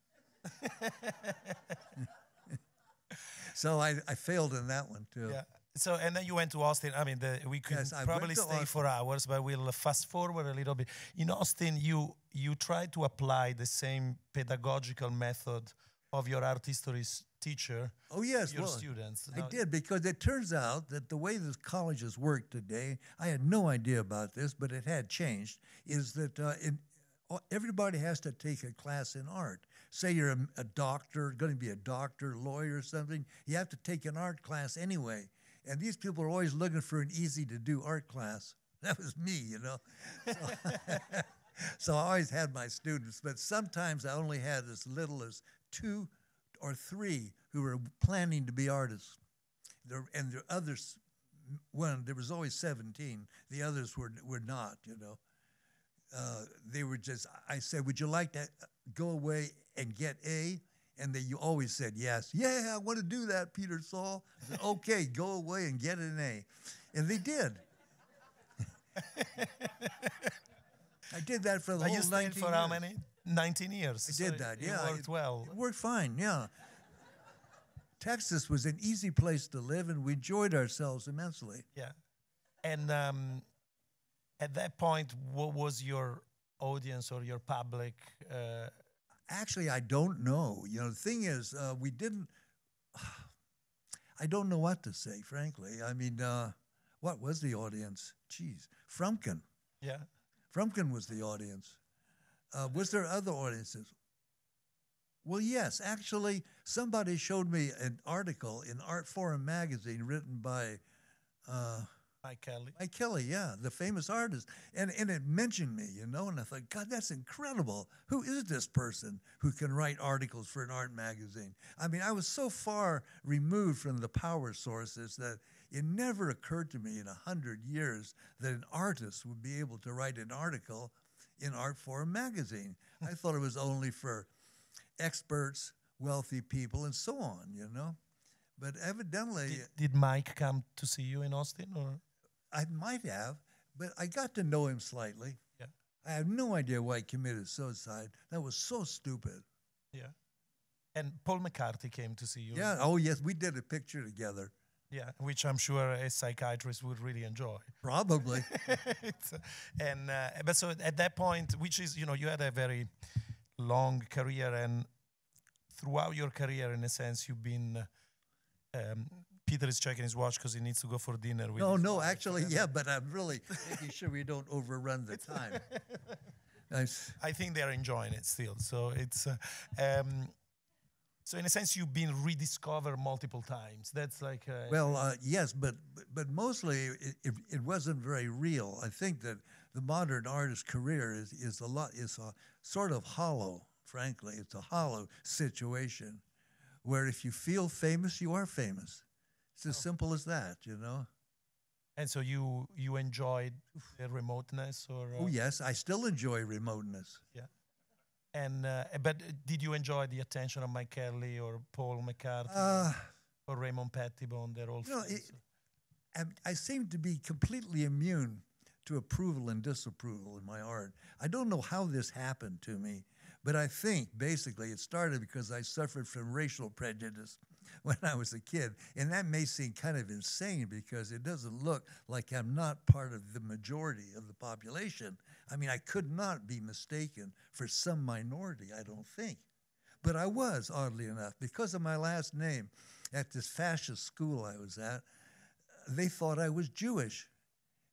So I failed in that one too. Yeah. So, and then you went to Austin. I mean, we could probably stay for hours, but we'll fast forward a little bit. In Austin, you tried to apply the same pedagogical method of your art history teacher to your students. I did, because it turns out that the way the colleges work today, I had no idea about this, but it had changed, is that everybody has to take a class in art. Say you're a doctor, going to be a doctor, lawyer, or something, you have to take an art class anyway. And these people are always looking for an easy-to-do art class. That was me, you know. So I always had my students, but sometimes I only had as little as 2 or 3 who were planning to be artists. And the others, there was always 17. The others were not, you know. They were just, I said, "Would you like to go away and get A?" And you always said yes. "Yeah, I want to do that, Peter Saul." I said, "Okay, go away and get an A." And they did. I did that for the whole 19 years. For how many? 19 years. I did that, yeah. It worked well. It worked fine, yeah. Texas was an easy place to live, and we enjoyed ourselves immensely. Yeah. And at that point, what was your audience or your public? Actually, I don't know. You know, the thing is, we didn't. I don't know what to say, frankly. I mean, what was the audience? Jeez, Frumkin. Yeah. Frumkin was the audience. Was there other audiences? Well, yes. Actually, somebody showed me an article in Art Forum magazine written by Mike Kelly. Mike Kelly, yeah, the famous artist. And it mentioned me, you know, and I thought, God, that's incredible. Who is this person who can write articles for an art magazine? I mean, I was so far removed from the power sources that it never occurred to me in 100 years that an artist would be able to write an article in Art Forum magazine. I thought it was only for experts, wealthy people, and so on, you know. But evidently... Did Mike come to see you in Austin, or...? I might have, but I got to know him slightly. Yeah. I have no idea why he committed suicide. That was so stupid. Yeah. And Paul McCarthy came to see you. Yeah, oh yes, we did a picture together. Yeah, which I'm sure a psychiatrist would really enjoy. Probably. But so at that point, which is, you know, you had a very long career, and throughout your career, in a sense, you've been... Peter is checking his watch because he needs to go for dinner. With No, actually, yeah, but I'm really making sure we don't overrun the time. Nice. I think they're enjoying it still. So it's so in a sense you've been rediscovered multiple times. That's like yes, but mostly it wasn't very real. I think that the modern artist's career is a sort of hollow. Frankly, it's a hollow situation where if you feel famous, you are famous. It's as simple as that, you know. And so you enjoyed the remoteness, or? Oh yes, I still enjoy remoteness. Yeah. And but did you enjoy the attention of Mike Kelly or Paul McCarthy or Raymond Pettibone? They're all. I seem to be completely immune to approval and disapproval in my art. I don't know how this happened to me, but I think basically it started because I suffered from racial prejudice when I was a kid. And that may seem kind of insane because it doesn't look like I'm not part of the majority of the population. I mean, I could not be mistaken for some minority, I don't think. But I was, oddly enough, because of my last name. At this fascist school I was at, they thought I was Jewish.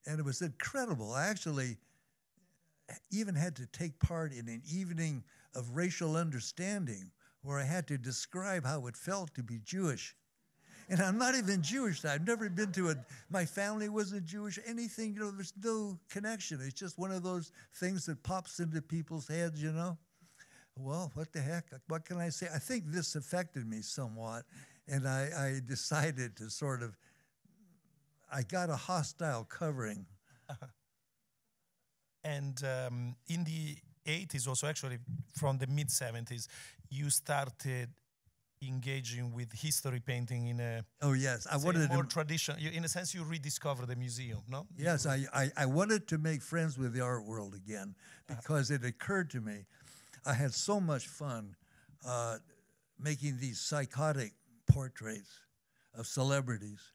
And it was incredible. I actually even had to take part in an evening of racial understanding where I had to describe how it felt to be Jewish. And I'm not even Jewish. I've never been to my family wasn't Jewish, anything, you know, there's no connection. It's just one of those things that pops into people's heads, you know. Well, what the heck? What can I say? I think this affected me somewhat, and I decided to sort of, I got a hostile covering. And in the 80s, also actually from the mid-70s, you started engaging with history painting in a I wanted more tradition. In a sense, you rediscovered the museum, no? Yes, I wanted to make friends with the art world again because it occurred to me I had so much fun making these psychotic portraits of celebrities.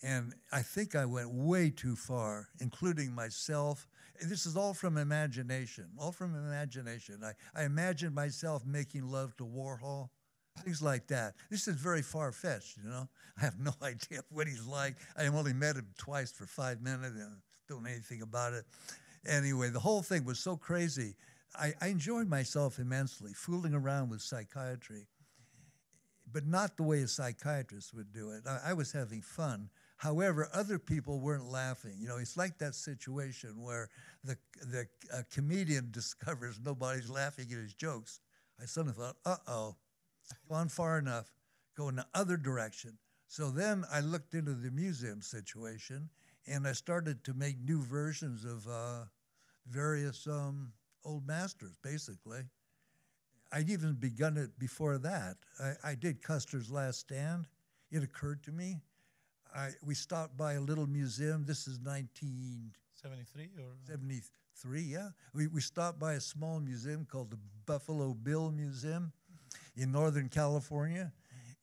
And I think I went way too far, including myself. This is all from imagination, I imagined myself making love to Warhol, things like that. This is very far-fetched, you know. I have no idea what he's like. I only met him twice for 5 minutes and don't know anything about it. Anyway, the whole thing was so crazy. I enjoyed myself immensely, fooling around with psychiatry, but not the way a psychiatrist would do it. I was having fun. However, other people weren't laughing. You know, it's like that situation where the comedian discovers nobody's laughing at his jokes. I suddenly thought, uh-oh, gone far enough, go in the other direction. So then I looked into the museum situation, and I started to make new versions of various old masters, basically. I'd even begun it before that. I did Custer's Last Stand. It occurred to me. We stopped by a little museum. This is 1973 or 73, yeah. We stopped by a small museum called the Buffalo Bill Museum in Northern California,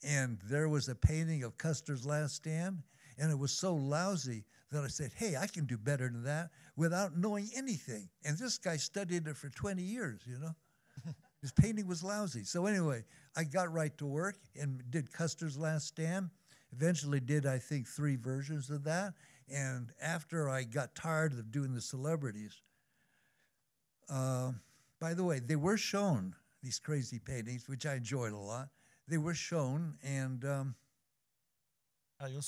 and there was a painting of Custer's Last Stand, and it was so lousy that I said, hey, I can do better than that without knowing anything. And this guy studied it for 20 years, you know. His painting was lousy. So anyway, I got right to work and did Custer's Last Stand. Eventually did, I think, 3 versions of that. And after I got tired of doing the celebrities, by the way, they were shown, these crazy paintings, which I enjoyed a lot. They were shown, and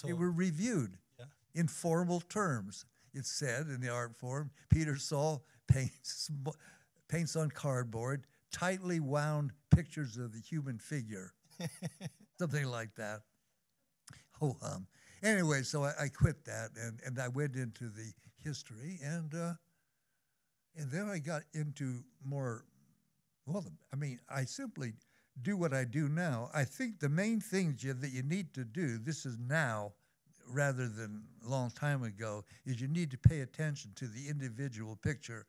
they were reviewed. Yeah. in formal terms. It said in the art form, Peter Saul paints on cardboard tightly wound pictures of the human figure. Something like that. Ho-hum. Anyway, so I quit that, and I went into the history, and then I got into more, well, I mean, I simply do what I do now. I think the main thing that you need to do, this is now rather than a long time ago, is you need to pay attention to the individual picture,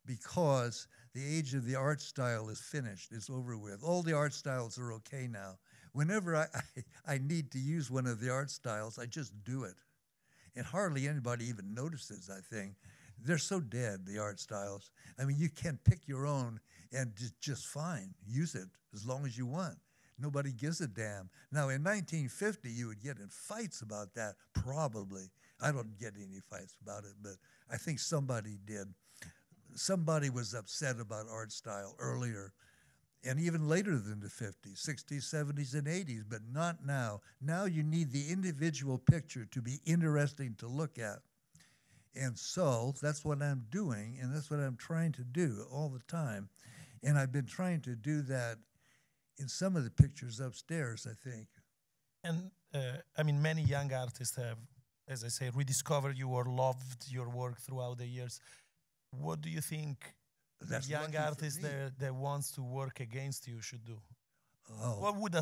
because the age of the art style is finished, it's over with. All the art styles are okay now. Whenever I need to use one of the art styles, I just do it. And hardly anybody even notices, I think. They're so dead, the art styles. I mean, you can pick your own and just fine. Use it as long as you want. Nobody gives a damn. Now, in 1950, you would get in fights about that, probably. I don't get any fights about it, but I think somebody did. Somebody was upset about art style earlier, and even later than the 50s, 60s, 70s, and 80s, but not now. Now you need the individual picture to be interesting to look at. And so that's what I'm doing, and that's what I'm trying to do all the time. And I've been trying to do that in some of the pictures upstairs, I think. And I mean, many young artists have, as I say, rediscovered you or loved your work throughout the years. What do you think That's young lucky artist for me. that wants to work against you should do? Oh. What would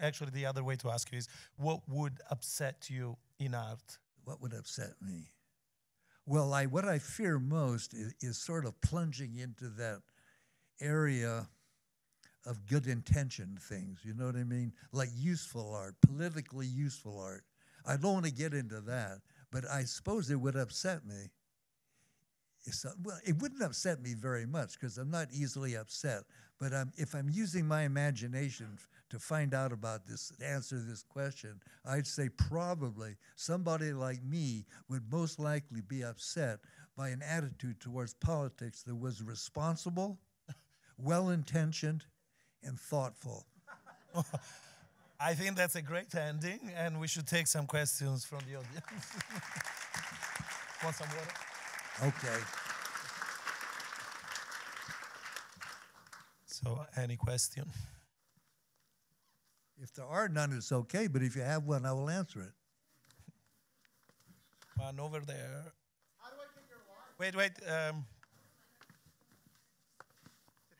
actually, the other way to ask you is, what would upset you in art? What would upset me? Well, what I fear most is sort of plunging into that area of good intention things, you know what I mean? Like useful art, politically useful art. I don't want to get into that, but I suppose it would upset me. Well, it wouldn't upset me very much because I'm not easily upset. But if I'm using my imagination to find out about this, answer this question, I'd say probably somebody like me would most likely be upset by an attitude towards politics that was responsible, well-intentioned, and thoughtful. I think that's a great ending, and we should take some questions from the audience. Want some water? Okay. So, any question? If there are none, it's okay, but if you have one, I will answer it. One over there. How do I get your life? Wait.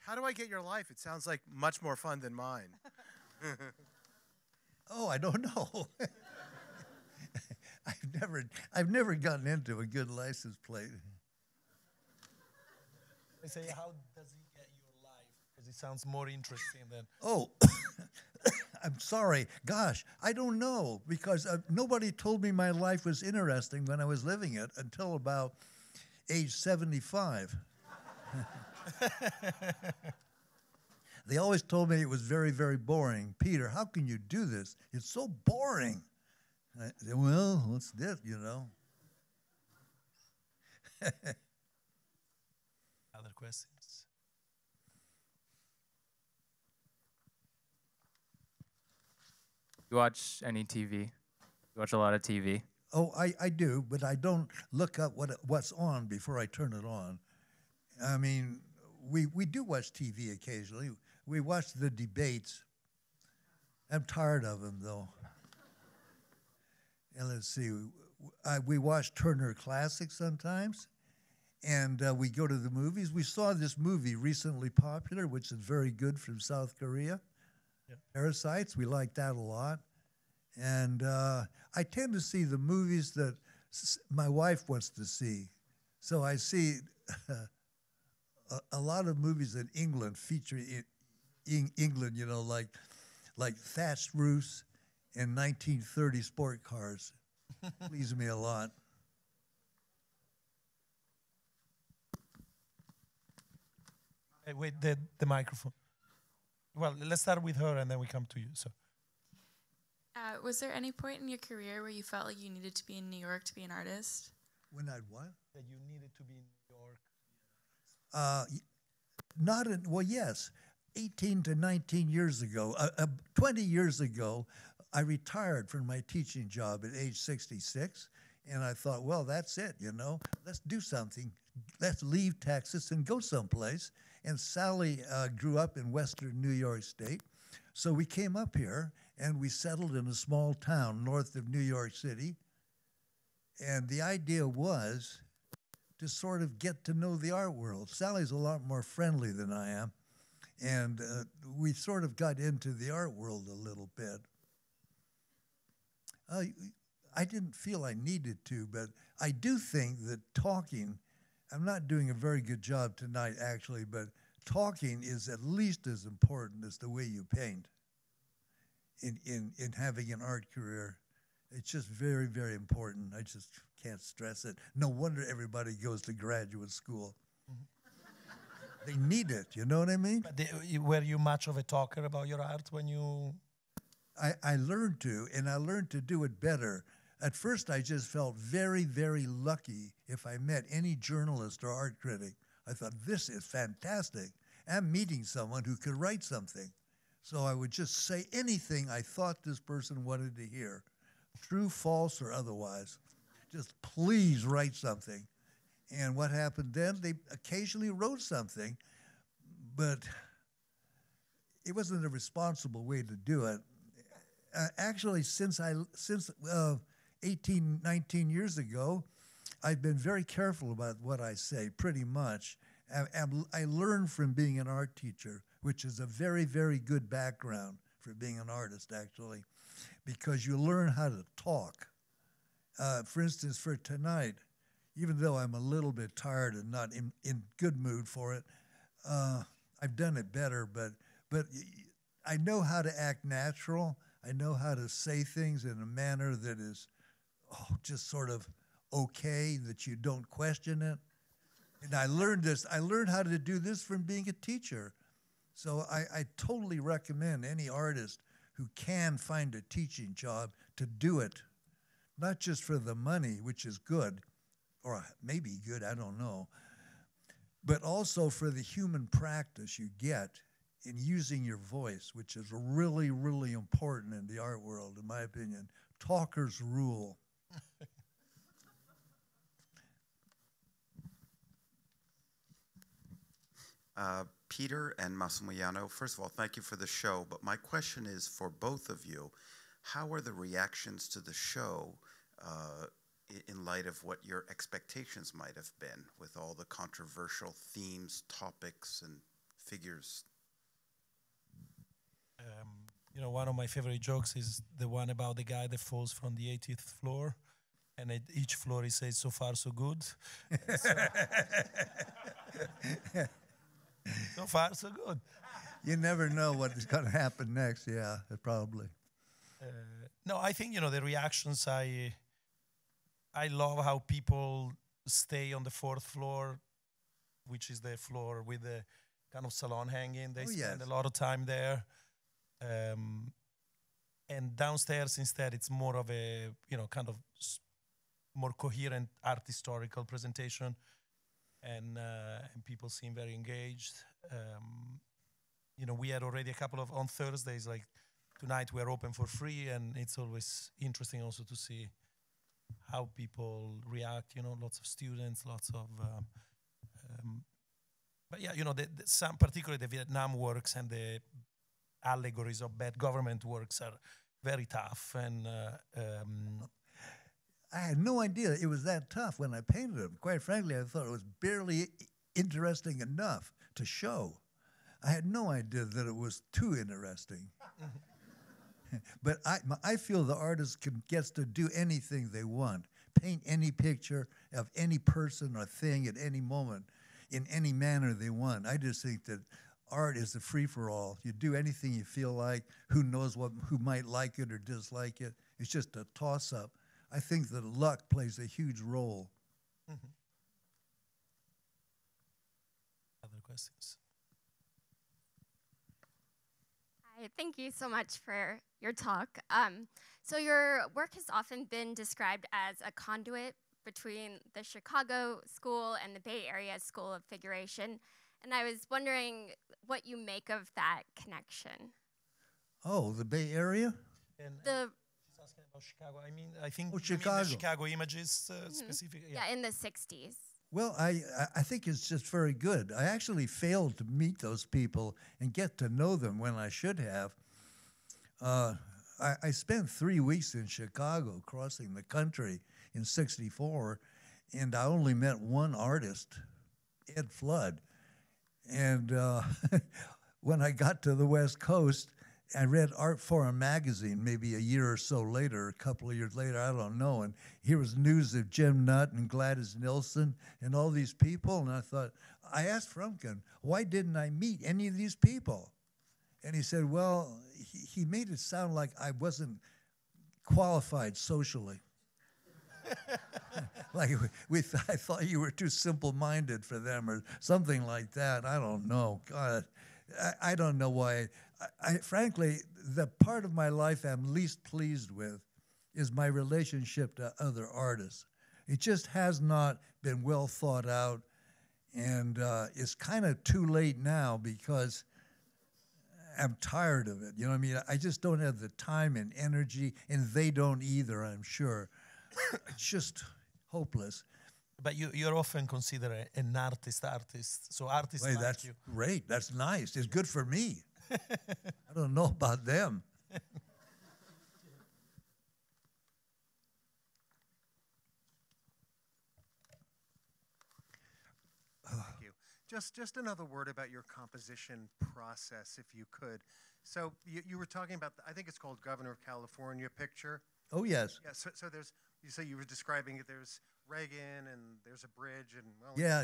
How do I get your life? It sounds like much more fun than mine. Oh, I don't know. I've never gotten into a good license plate. I say, how does he get your life? Because it sounds more interesting than... Oh, I'm sorry. Gosh, I don't know, because nobody told me my life was interesting when I was living it until about age 75. They always told me it was very, very boring. Peter, how can you do this? It's so boring. I said, well, what's this, you know? Other questions? You watch any TV? You watch a lot of TV? Oh, I do, but I don't look up what's on before I turn it on. I mean, we do watch TV occasionally. We watch the debates. I'm tired of them, though. And let's see, we watch Turner Classics sometimes, and we go to the movies. We saw this movie recently popular, which is very good, from South Korea. Yep. Parasites, we like that a lot. And I tend to see the movies that my wife wants to see. So I see a lot of movies in England featuring England, you know, like thatched roofs and 1930 sport cars. Please me a lot. Hey, wait, the microphone. Well, let's start with her and then we come to you. So, was there any point in your career where you felt like you needed to be in New York to be an artist? When I'd what? that you needed to be in New York. Not in, well, yes. 18 to 19 years ago, 20 years ago, I retired from my teaching job at age 66, And I thought, well, that's it, you know. Let's do something. Let's leave Texas and go someplace. And Sally grew up in western New York State. So we came up here, and we settled in a small town north of New York City. And the idea was to sort of get to know the art world. Sally's a lot more friendly than I am. And we sort of got into the art world a little bit. I didn't feel I needed to, but I do think that talking, I'm not doing a very good job tonight actually, but talking is at least as important as the way you paint in having an art career. It's just very, very important. I just can't stress it. No wonder everybody goes to graduate school. They need it, you know what I mean? But were you much of a talker about your art when you... I learned to, and I learned to do it better. At first, I just felt very, very lucky if I met any journalist or art critic. I thought, this is fantastic. I'm meeting someone who could write something. So I would just say anything I thought this person wanted to hear, true, false, or otherwise. Just please write something. And what happened then, they occasionally wrote something, but it wasn't a responsible way to do it. Actually, since 18, 19 years ago, I've been very careful about what I say, pretty much. I learned from being an art teacher, which is a very, very good background for being an artist, actually, because you learn how to talk. For instance, for tonight, even though I'm a little bit tired and not in good mood for it, I've done it better, but I know how to act natural. I know how to say things in a manner that is just sort of okay, that you don't question it. And I learned this. I learned how to do this from being a teacher. So I totally recommend any artist who can find a teaching job to do it, not just for the money, which is good, or maybe good, I don't know, but also for the human practice you get in using your voice, which is really, really important in the art world, in my opinion. Talkers rule. Peter and Massimiliano, first of all, thank you for the show, but my question is for both of you, how are the reactions to the show in light of what your expectations might have been with all the controversial themes, topics, and figures? You know, one of my favorite jokes is the one about the guy that falls from the 80th floor, and at each floor he says, "So far, so good." So far, so good. You never know what's going to happen next. Yeah, probably. No, I think, you know, the reactions, I love how people stay on the fourth floor, which is the floor with the kind of salon hanging. They spend a lot of time there. And downstairs, instead, it's more of a, you know, kind of more coherent art historical presentation. And people seem very engaged. You know, we had already a couple of, on Thursdays, like tonight we're open for free, and it's always interesting also to see how people react, you know, lots of students, lots of, but yeah, you know, some, particularly the Vietnam works and the allegories of bad government works are very tough. And I had no idea it was that tough when I painted them. Quite frankly, I thought it was barely interesting enough to show. I had no idea that it was too interesting. But I feel the artist gets to do anything they want, paint any picture of any person or thing at any moment in any manner they want. I just think that art is a free-for-all. You do anything you feel like. Who knows who might like it or dislike it. It's just a toss-up. I think that luck plays a huge role. Other questions? Hi, thank you so much for your talk. So your work has often been described as a conduit between the Chicago School and the Bay Area School of Figuration. And I was wondering what you make of that connection. Oh, the Bay Area? asking about Chicago. I mean, I think Oh, you mean Chicago. the Chicago images specific. Yeah, in the 60s. Well, I think it's just very good. I actually failed to meet those people and get to know them when I should have. I spent 3 weeks in Chicago crossing the country in '64, and I only met one artist, Ed Flood. And when I got to the West Coast, I read Art Forum magazine maybe a year or so later, a couple of years later, I don't know. And here was news of Jim Nutt and Gladys Nilsson and all these people. And I thought, I asked Frumkin, why didn't I meet any of these people? And he said, well, he made it sound like I wasn't qualified socially. Like I thought you were too simple-minded for them or something like that. I don't know. God, I don't know why. Frankly, the part of my life I'm least pleased with is my relationship to other artists. It just has not been well thought out, and it's kind of too late now because I'm tired of it. You know what I mean? I just don't have the time and energy, and they don't either, I'm sure. It's just hopeless. But you're often considered an artist, so artists Wait, like that's you. great. That's nice. It's good for me. I don't know about them. Thank you. Just another word about your composition process, if you could. So you were talking about, I think it's called Governor of California picture. Oh, yes. Yeah, so there's, you were describing it, there's Reagan and there's a bridge and, well. Yeah,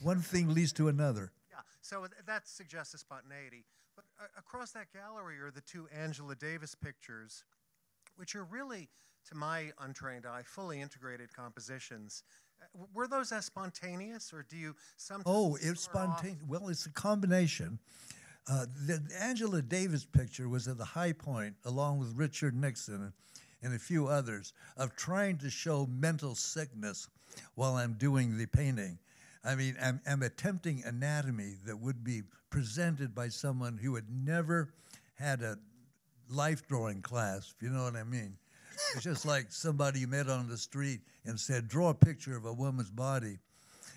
one thing leads to another. Yeah, so that suggests a spontaneity. But across that gallery are the two Angela Davis pictures, which are really, to my untrained eye, fully integrated compositions. Were those as spontaneous, or do you sometimes? Oh, it's spontaneous. Well, it's a combination. The Angela Davis picture was at the high point, along with Richard Nixon and a few others, of trying to show mental sickness while I'm doing the painting. I mean, I'm attempting anatomy that would be presented by someone who had never had a life drawing class, if you know what I mean. It's just like somebody you met on the street and said, draw a picture of a woman's body.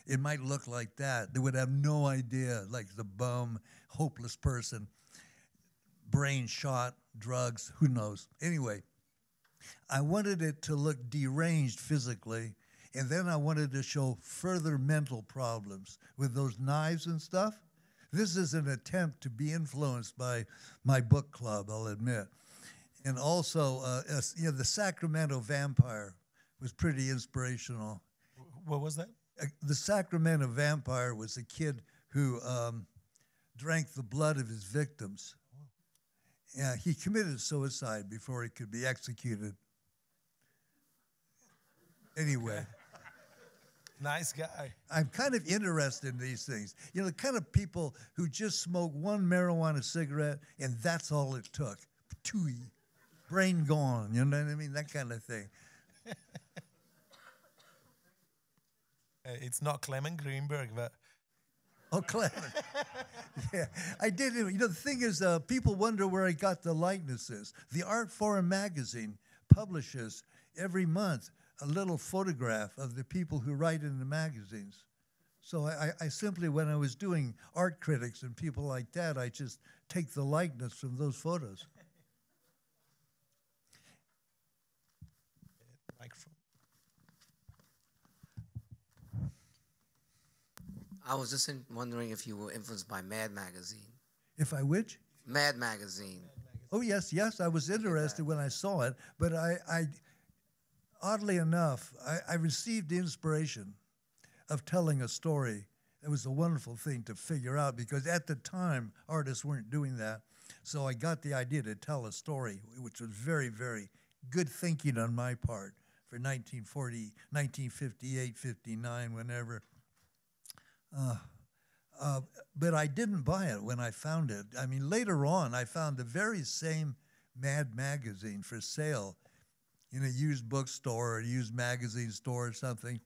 It might look like that. They would have no idea, like the bum, hopeless person, brain shot, drugs, who knows. Anyway, I wanted it to look deranged physically, and then I wanted to show further mental problems with those knives and stuff. This is an attempt to be influenced by my book club, I'll admit. And also, the Sacramento Vampire was pretty inspirational. What was that? The Sacramento Vampire was a kid who drank the blood of his victims. Yeah, he committed suicide before he could be executed. Anyway. Nice guy. I'm kind of interested in these things. You know, the kind of people who just smoke one marijuana cigarette and that's all it took. Tooey. Brain gone, you know what I mean? That kind of thing. It's not Clement Greenberg, but... Oh, Clement. Yeah, I did. You know, the thing is, people wonder where I got the likenesses. The Art Forum magazine publishes every month a little photograph of the people who write in the magazines. So I simply, when I was doing art critics and people like that, I just take the likeness from those photos. Microphone. I was just wondering if you were influenced by Mad Magazine. If I which? Mad Magazine. Oh, yes, I was interested when I saw it, but I oddly enough, I received the inspiration of telling a story. It was a wonderful thing to figure out because at the time, artists weren't doing that. So I got the idea to tell a story, which was very, very good thinking on my part for 1940, 1958, 59, whenever. But I didn't buy it when I found it. I mean, later on, I found the very same Mad magazine for sale in a used bookstore or a used magazine store or something,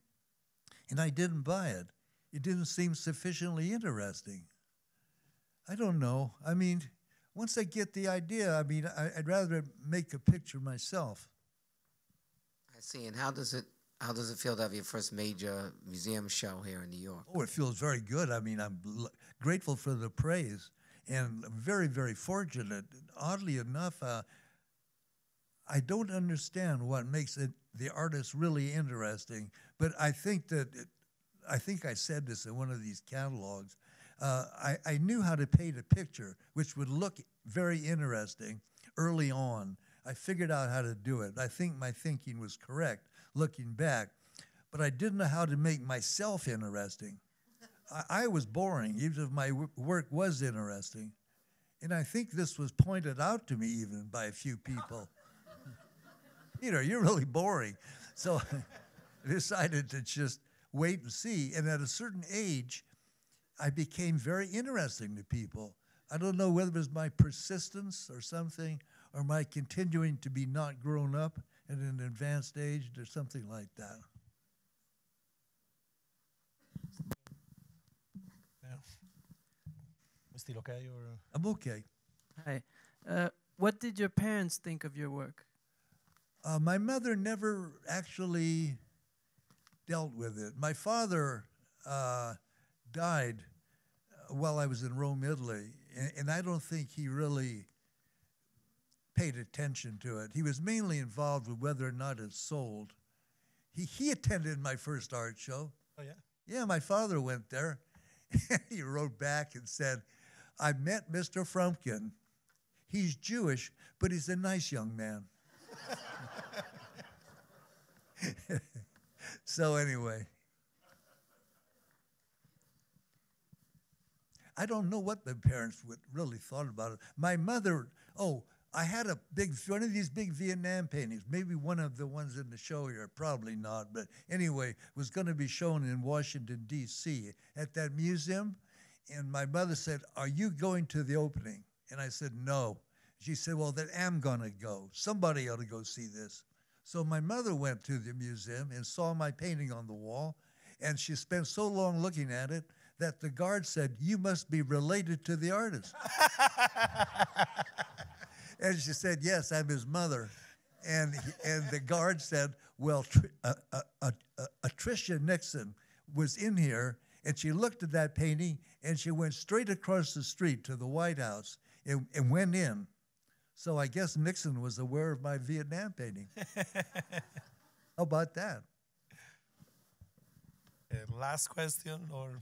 and I didn't buy it. It didn't seem sufficiently interesting. I don't know. I mean, once I get the idea, I mean, I'd rather make a picture myself. I see. And how does it feel to have your first major museum show here in New York? Oh, it feels very good. I mean, I'm grateful for the praise and very, very fortunate. Oddly enough, I don't understand what makes the artist really interesting, but I think I think I said this in one of these catalogs. I knew how to paint a picture which would look very interesting early on. I figured out how to do it. I think my thinking was correct looking back, but I didn't know how to make myself interesting. I was boring, even if my work was interesting. And I think this was pointed out to me even by a few people. Peter, you're really boring. So I decided to just wait and see. And at a certain age, I became very interesting to people. I don't know whether it was my persistence or something, or my continuing to be not grown up at an advanced age or something like that. Yeah. You still okay? Or? I'm okay. Hi. What did your parents think of your work? My mother never actually dealt with it. My father died while I was in Rome, Italy, and I don't think he really paid attention to it. He was mainly involved with whether or not it sold. He attended my first art show. Oh, yeah? Yeah, my father went there. He wrote back and said, I met Mr. Frumpkin. He's Jewish, but he's a nice young man. So anyway, I don't know what the parents would really thought about it. My mother, I had one of these big Vietnam paintings, maybe one of the ones in the show here, probably not, but anyway, was going to be shown in Washington, D.C. at that museum. And my mother said, are you going to the opening? And I said, no. She said, well, then I'm going to go. Somebody ought to go see this. So my mother went to the museum and saw my painting on the wall, and she spent so long looking at it that the guard said, you must be related to the artist. And she said, yes, I'm his mother. And the guard said, well, Tricia Nixon was in here, and she looked at that painting, and she went straight across the street to the White House and went in. So I guess Nixon was aware of my Vietnam painting. How about that? Last question, or?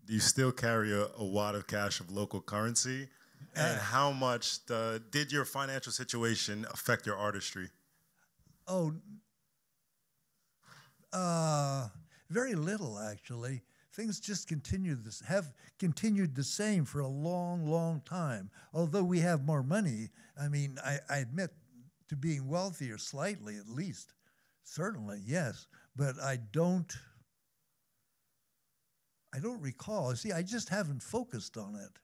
Do you still carry a wad of cash of local currency? And how much did your financial situation affect your artistry? Oh, very little, actually. Things just have continued the same for a long, long time. Although we have more money, I mean, I admit to being wealthier slightly, at least. Certainly, yes. But I don't recall. See, I just haven't focused on it.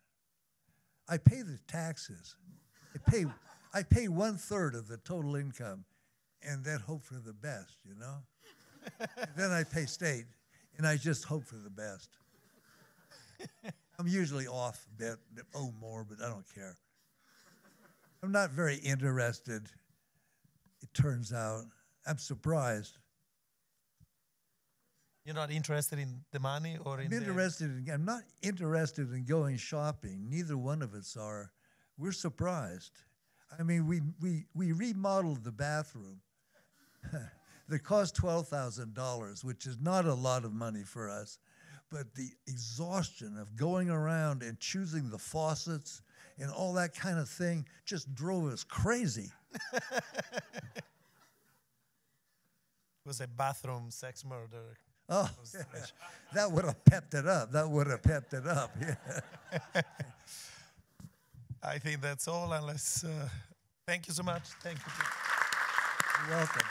I pay the taxes. I pay 1/3 of the total income, and then hope for the best, you know? Then I pay state, and I just hope for the best. I'm usually off a bit, owe more, but I don't care. I'm not very interested, it turns out. I'm surprised. You're not interested in the money or in I'm not interested in going shopping. Neither one of us are. We're surprised. I mean, we remodeled the bathroom. That cost $12,000, which is not a lot of money for us. But the exhaustion of going around and choosing the faucets and all that kind of thing just drove us crazy. It was a bathroom sex murder. Oh, that would have pepped it up. That would have pepped it up. Yeah. I think that's all, unless, thank you so much. Thank you. You're welcome.